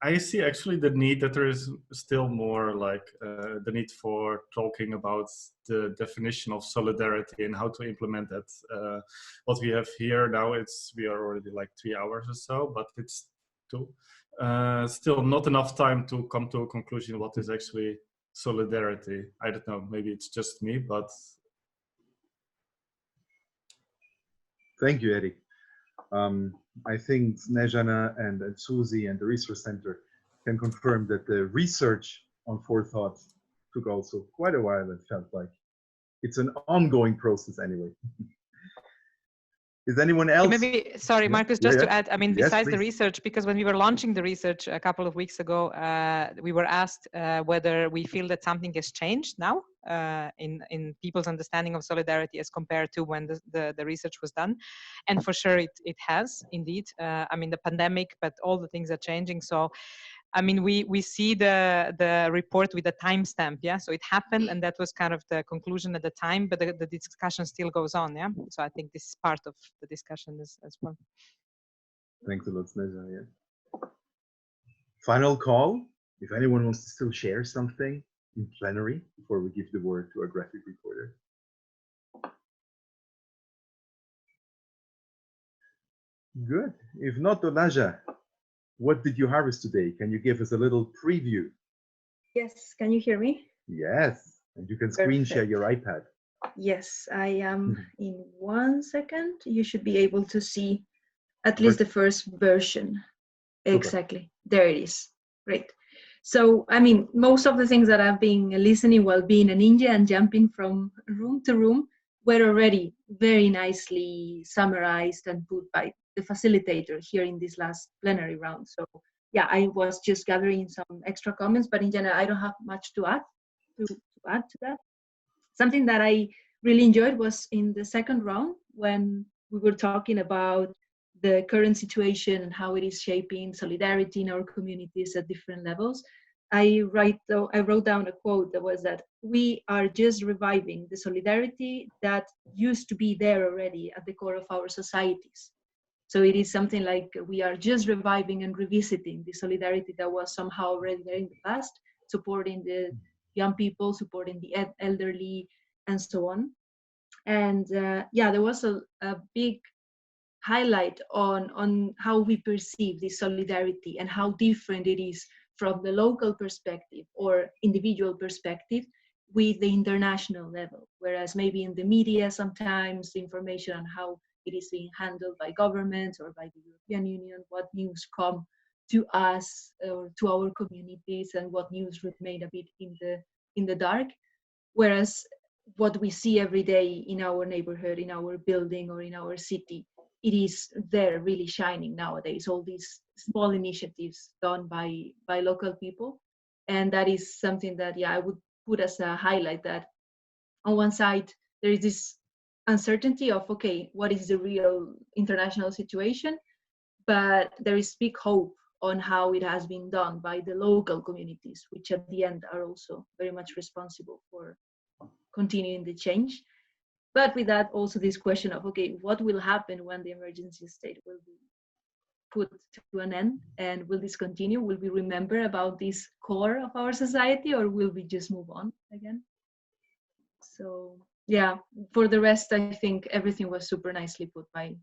I see actually the need that there is still more like the need for talking about the definition of solidarity and how to implement that. What we have here now, we are already like 3 hours or so, but it's still not enough time to come to a conclusion what is actually solidarity. I don't know, maybe it's just me, but... Thank you, Eric. I think Snezana and Susie and the Research Center can confirm that the research on forethought took also quite a while. It felt like it's an ongoing process anyway. Is anyone else? Maybe, sorry, Marcus, just to add, I mean, Yes, besides please. the research, because when we were launching the research a couple of weeks ago, we were asked whether we feel that something has changed now in people's understanding of solidarity as compared to when the research was done. And for sure, it has indeed. I mean, the pandemic, but all the things are changing. So, I mean, we see the report with the timestamp, yeah. So it happened, and that was kind of the conclusion at the time. But the discussion still goes on, yeah. So I think this is part of the discussion as well. Thanks a lot, Snezana. Yeah. Final call. If anyone wants to still share something in plenary before we give the word to our graphic recorder. Good. If not, Anja, what did you harvest today? Can you give us a little preview? Yes, can you hear me? Yes, and you can screen share your iPad. Yes, I am. In 1 second, you should be able to see at least the first version. Exactly, there it is. Great. So, I mean, most of the things that I've been listening while being a ninja and jumping from room to room were already very nicely summarized and put by the facilitator here in this last plenary round. So, yeah, I was just gathering some extra comments, but in general, I don't have much to add to that. Something that I really enjoyed was in the second round when we were talking about the current situation and how it is shaping solidarity in our communities at different levels. I wrote down a quote that was that we are just reviving the solidarity that used to be there already at the core of our societies. So it is something like we are just reviving and revisiting the solidarity that was somehow already there in the past, supporting the young people, supporting the elderly, and so on. And yeah, there was a big highlight on how we perceive this solidarity and how different it is from the local perspective or individual perspective with the international level. Whereas maybe in the media, sometimes the information on how it is being handled by governments or by the European Union, what news come to us or to our communities, and what news remain a bit in the dark. Whereas what we see every day in our neighborhood, in our building, or in our city, it is there really shining nowadays, all these small initiatives done by local people. And that is something that, yeah, I would put as a highlight, that on one side, there is this uncertainty of, okay, what is the real international situation? But there is big hope on how it has been done by the local communities, which at the end are also very much responsible for continuing the change. But with that, also this question of, okay, what will happen when the emergency state will be put to an end? And will this continue? Will we remember about this core of our society, or will we just move on again? So yeah, for the rest, I think everything was super nicely put by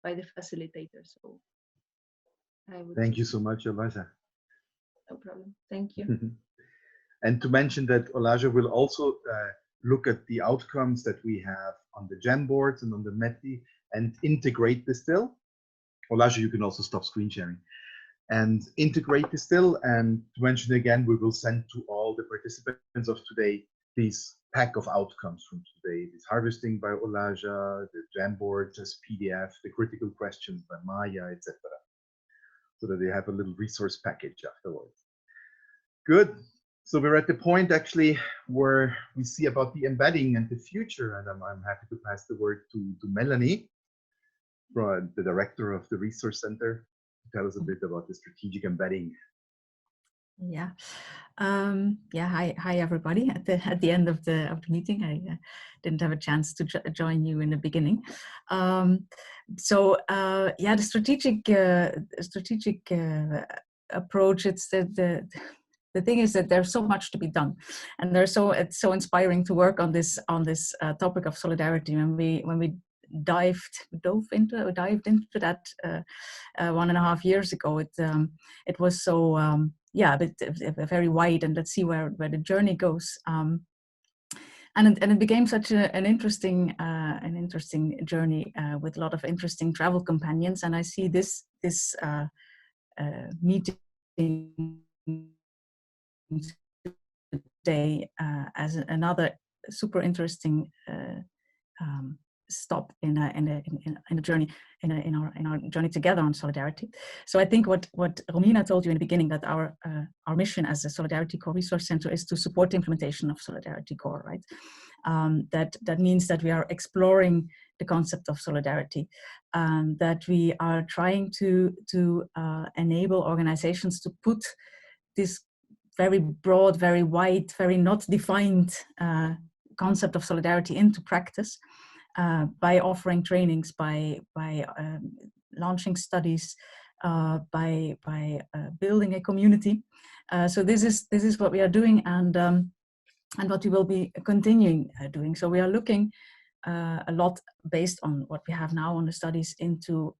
the facilitator. So I would. Thank you so much, Elijah. No problem. Thank you. And to mention that Elijah will also look at the outcomes that we have on the Jamboards and on the METI and integrate this still. Elijah, you can also stop screen sharing. And integrate this still. And to mention again, we will send to all the participants of today this pack of outcomes from today. This harvesting by Elijah, the Jamboards as PDF, the critical questions by Maja, etc. So that they have a little resource package afterwards. Good. So we're at the point actually where we see about the embedding and the future, and I'm happy to pass the word to Melanie, the director of the Resource Center, to tell us a bit about the strategic embedding. Yeah, Hi everybody. At the end of the meeting, I didn't have a chance to join you in the beginning. The strategic approach. It's the thing is that there's so much to be done, and it's so inspiring to work on this topic of solidarity. When we dived into that 1.5 years ago, it was so very wide, and let's see where the journey goes. And it became such an interesting journey with a lot of interesting travel companions. And I see this meeting today as another super interesting stop in a journey in our journey together on solidarity. So I think what Romina told you in the beginning, that our mission as a Solidarity Core Resource Center is to support the implementation of Solidarity Core, right? That means that we are exploring the concept of solidarity, that we are trying to enable organizations to put this very broad, very wide, very not defined concept of solidarity into practice. By offering trainings, by launching studies, by building a community. So this is what we are doing, and what we will be continuing doing. So we are looking a lot, based on what we have now on the studies, into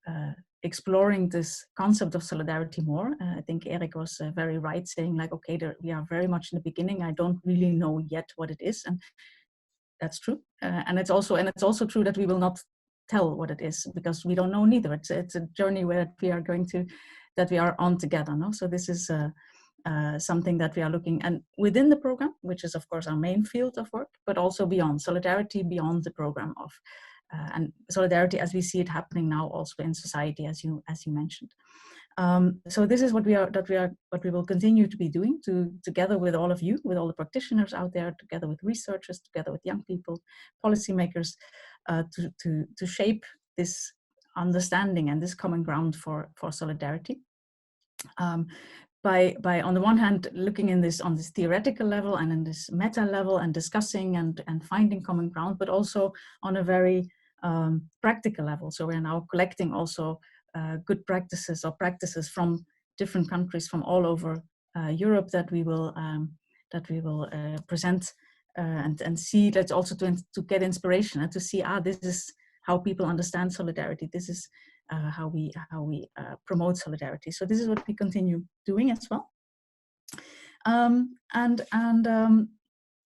exploring this concept of solidarity more. I think Eric was very right, saying like, okay, we are very much in the beginning. I don't really know yet what it is, and that's true, and it's also true that we will not tell what it is, because we don't know neither. It's a journey that we are on together. No, so this is something that we are looking, and within the program, which is of course our main field of work, but also beyond solidarity, beyond the program of and solidarity as we see it happening now, also in society, as you mentioned. So this is what we will continue to be doing, together with all of you, with all the practitioners out there, together with researchers, together with young people, policymakers, to shape this understanding and this common ground for solidarity. By on the one hand looking on this theoretical level and in this meta level, and discussing and finding common ground, but also on a very practical level. So we're now collecting also good practices, or practices from different countries from all over Europe, that we will present and see. That's also to get inspiration and to see, this is how people understand solidarity. This is how we promote solidarity. So this is what we continue doing as well.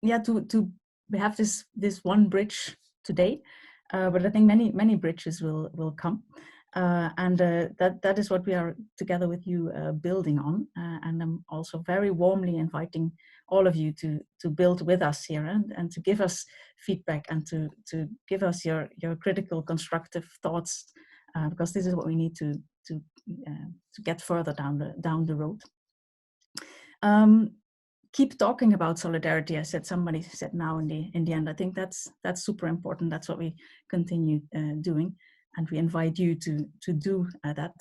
We have this one bridge today, but I think many bridges will come. That is what we are together with you building on, and I'm also very warmly inviting all of you to build with us here, and to give us feedback, and to give us your critical, constructive thoughts, because this is what we need to get further down the road. Keep talking about solidarity. I said, somebody said now in the end. I think that's super important. That's what we continue doing. And we invite you to do that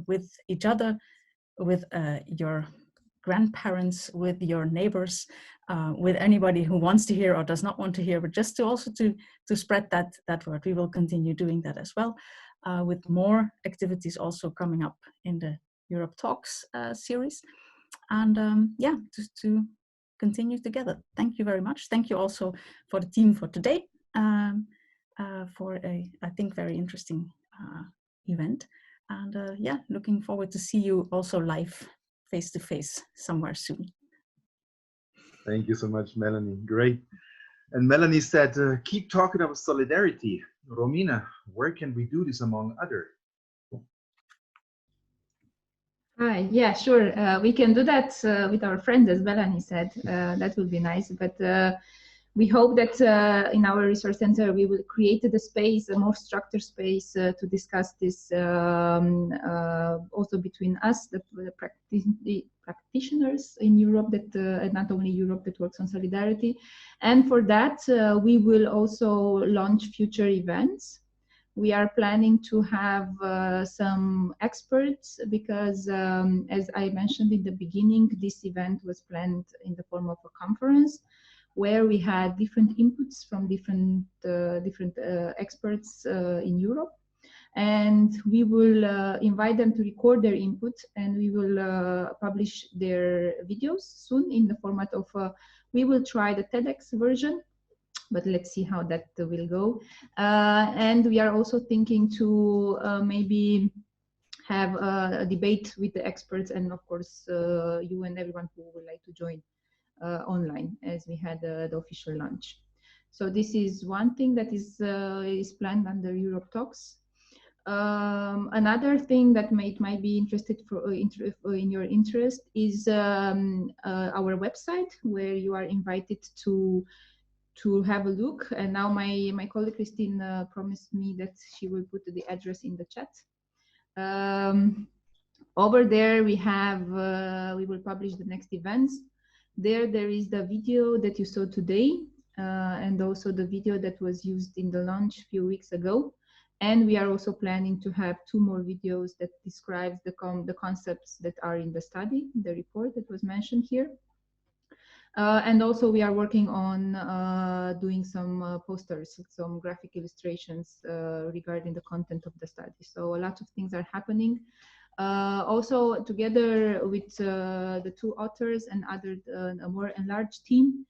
with each other, with your grandparents, with your neighbors, with anybody who wants to hear or does not want to hear, but just to spread that word. We will continue doing that as well, with more activities also coming up in the Europe Talks series. And just to continue together. Thank you very much. Thank you also for the team for today. for a, I think, very interesting event. And yeah, looking forward to see you also live, face to face, somewhere soon. Thank you so much, Melanie. Great. And Melanie said, keep talking about solidarity. Romina, where can we do this among other? Hi, yeah, sure. We can do that with our friends, as Melanie said. That would be nice. But we hope that in our resource center, we will create the space, a more structured space to discuss this also between us, the practitioners in Europe, that and not only Europe, that works on solidarity. And for that, we will also launch future events. We are planning to have some experts because, as I mentioned in the beginning, this event was planned in the form of a conference where we had different inputs from different experts in Europe. And we will invite them to record their input, and we will publish their videos soon in the format of, we will try the TEDx version, but let's see how that will go. And we are also thinking to maybe have a debate with the experts, and of course you and everyone who would like to join online, as we had the official launch. So this is one thing that is planned under Europe Talks. Another thing that might be interested in your interest is our website, where you are invited to have a look. And now my colleague Christine promised me that she will put the address in the chat. Over there we have we will publish the next events. There is the video that you saw today, and also the video that was used in the launch a few weeks ago. And we are also planning to have 2 more videos that describes the concepts that are in the study, the report that was mentioned here. And also we are working on doing some posters, some graphic illustrations regarding the content of the study. So a lot of things are happening. Also together with the 2 authors and a more enlarged team,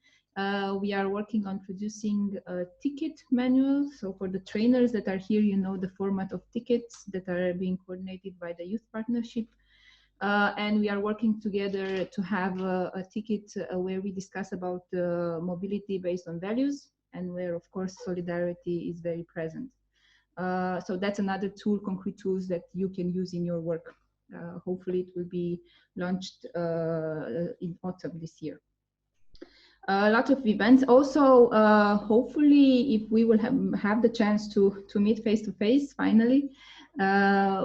we are working on producing a ticket manual. So for the trainers that are here, you know the format of tickets that are being coordinated by the Youth Partnership. And we are working together to have a ticket where we discuss about mobility based on values, and where of course solidarity is very present. So that's another tool, concrete tools that you can use in your work. Hopefully it will be launched in autumn this year. A lot of events. Also, hopefully, if we will have the chance to meet face to face, finally,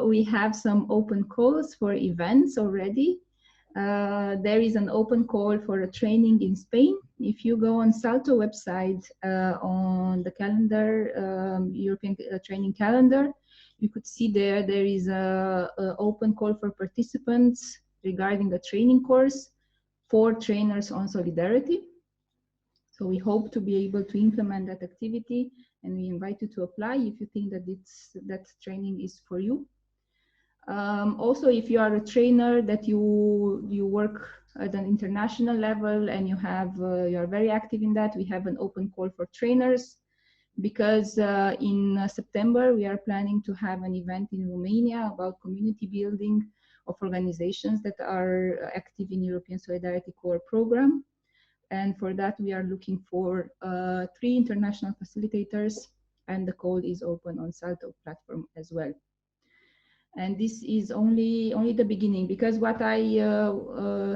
we have some open calls for events already. There is an open call for a training in Spain. If you go on Salto website on the calendar, European training calendar, you could see there is a open call for participants regarding the training course for trainers on solidarity. So we hope to be able to implement that activity, and we invite you to apply if you think that that training is for you. Also, if you are a trainer that you work at an international level and you are very active in that, we have an open call for trainers, because in September we are planning to have an event in Romania about community building of organizations that are active in European Solidarity Core program. And for that, we are looking for 3 international facilitators, and the call is open on Salto platform as well. And this is only the beginning, because what I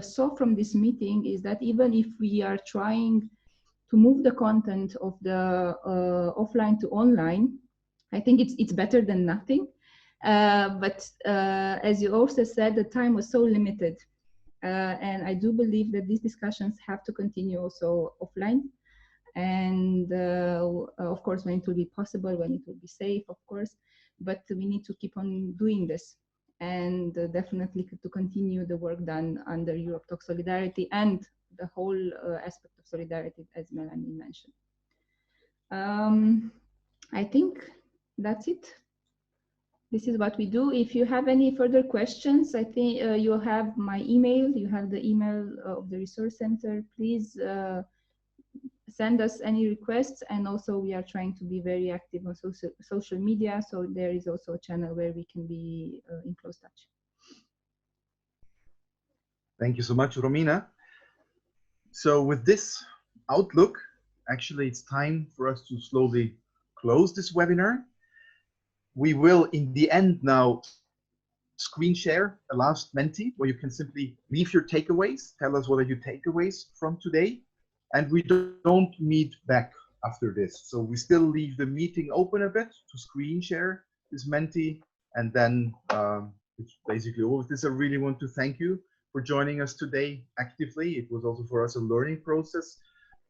saw from this meeting is that even if we are trying to move the content of the offline to online, I think it's better than nothing. But as you also said, the time was so limited. And I do believe that these discussions have to continue also offline. And of course, when it will be possible, when it will be safe, of course, but we need to keep on doing this, and definitely to continue the work done under Europe Talk Solidarity and the whole aspect of solidarity, as Melanie mentioned. I think that's it. This is what we do. If you have any further questions, I think you have my email, you have the email of the resource center. Please send us any requests, and also we are trying to be very active on social media, so there is also a channel where we can be in close touch. Thank you so much, Romina. So with this outlook, actually it's time for us to slowly close this webinar. We will, in the end now, screen share a last Menti where you can simply leave your takeaways, tell us what are your takeaways from today, and we don't meet back after this. So we still leave the meeting open a bit to screen share this Menti, and then it's basically all of this. I really want to thank you for joining us today actively. It was also for us a learning process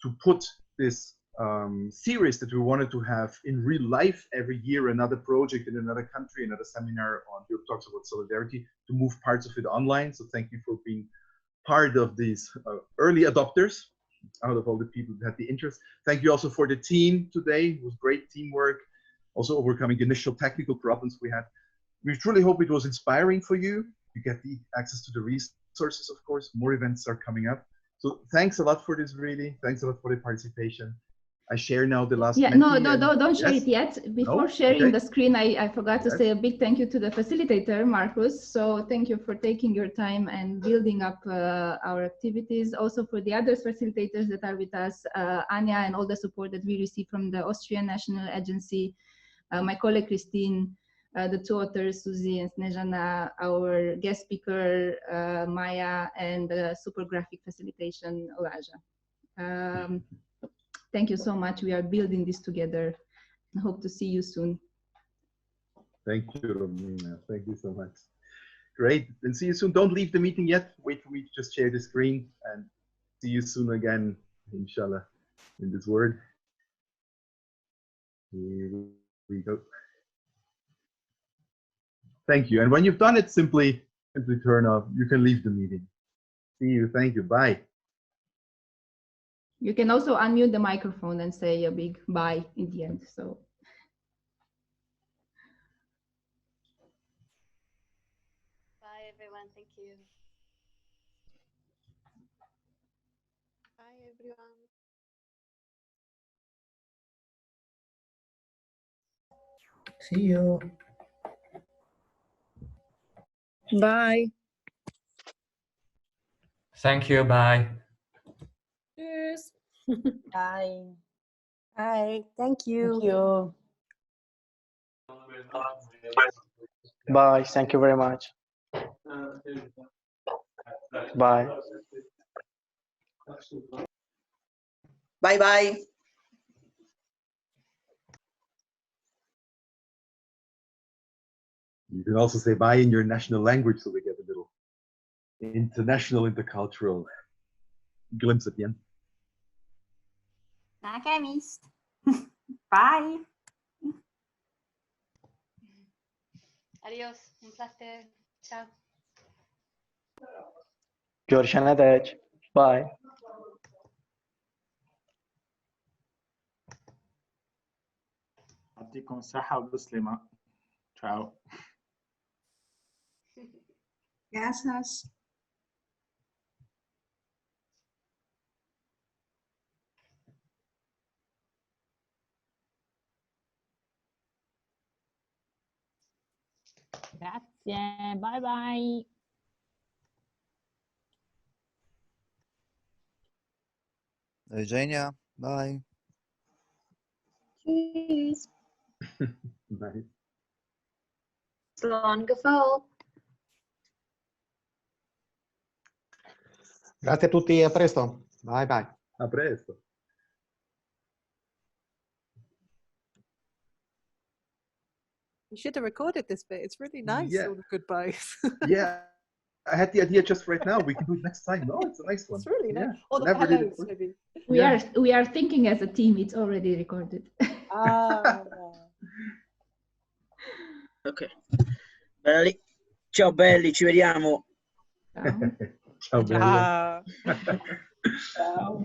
to put this series that we wanted to have in real life every year, another project in another country, another seminar on Europe Talks about Solidarity, to move parts of it online. So thank you for being part of these early adopters out of all the people that had the interest. Thank you also for the team today. It was great teamwork, also overcoming the initial technical problems we had. We truly hope it was inspiring for you. You get the access to the resources, of course. More events are coming up. So thanks a lot for this, really. Thanks a lot for the participation. I share now the last. Yeah, no, don't share it yet. Before sharing the screen, I forgot to say a big thank you to the facilitator, Marcus. So thank you for taking your time and building up our activities. Also for the other facilitators that are with us, Anja, and all the support that we receive from the Austrian National Agency, my colleague Christine, the two authors, Susie and Snezana, our guest speaker, Maja, and the super graphic facilitation, Olaja. Thank you so much. We are building this together and hope to see you soon. Thank you, Romina. Thank you so much. Great. And see you soon. Don't leave the meeting yet. Wait for me to just share the screen, and see you soon again, inshallah, in this word. Here we go. Thank you. And when you've done it, simply turn off. You can leave the meeting. See you. Thank you. Bye. You can also unmute the microphone and say a big bye in the end. So. Bye, everyone. Thank you. Bye, everyone. See you. Bye. Thank you. Bye. Cheers. Bye. Bye. Thank you. Thank you. Bye. Thank you very much. Bye. Bye bye. You can also say bye in your national language, so we get a little international, intercultural glimpse at the end. Nakamist. Bye. Adios. Un placer. Ciao. Görüşene Bye. يعطيكم الصحة والسلامة. Ciao. Gracias. Grazie. Bye bye. Eugenia, bye. Tschüss. Bye. Slán geval. Grazie a tutti, a presto. Bye bye. A presto. You should have recorded this bit. It's really nice, Yeah. all the goodbyes. Yeah, I had the idea just right now. We can do it next time. No, it's a nice one. It's really nice. Yeah. Or the Never did it hellos, maybe. We are thinking as a team. It's already recorded. Ah. Ok. Belli. Ciao belli, ci vediamo. Ciao, bello. Ciao.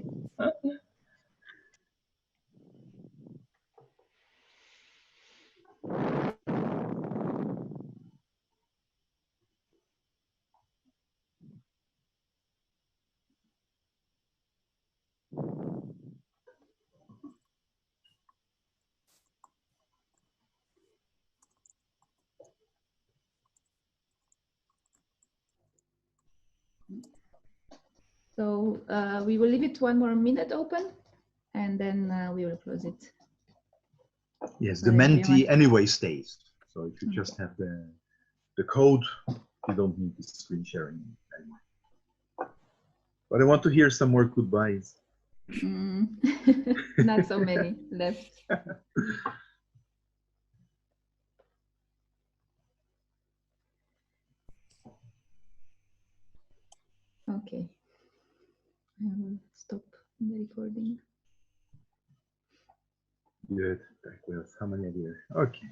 So we will leave it 1 more minute open, and then we will close it. Yes, the mentee anyway stays. So if you just have the code, you don't need the screen sharing anymore. But I want to hear some more goodbyes. Not so many left. Okay, I will stop the recording. Good. How many ideas? Okay.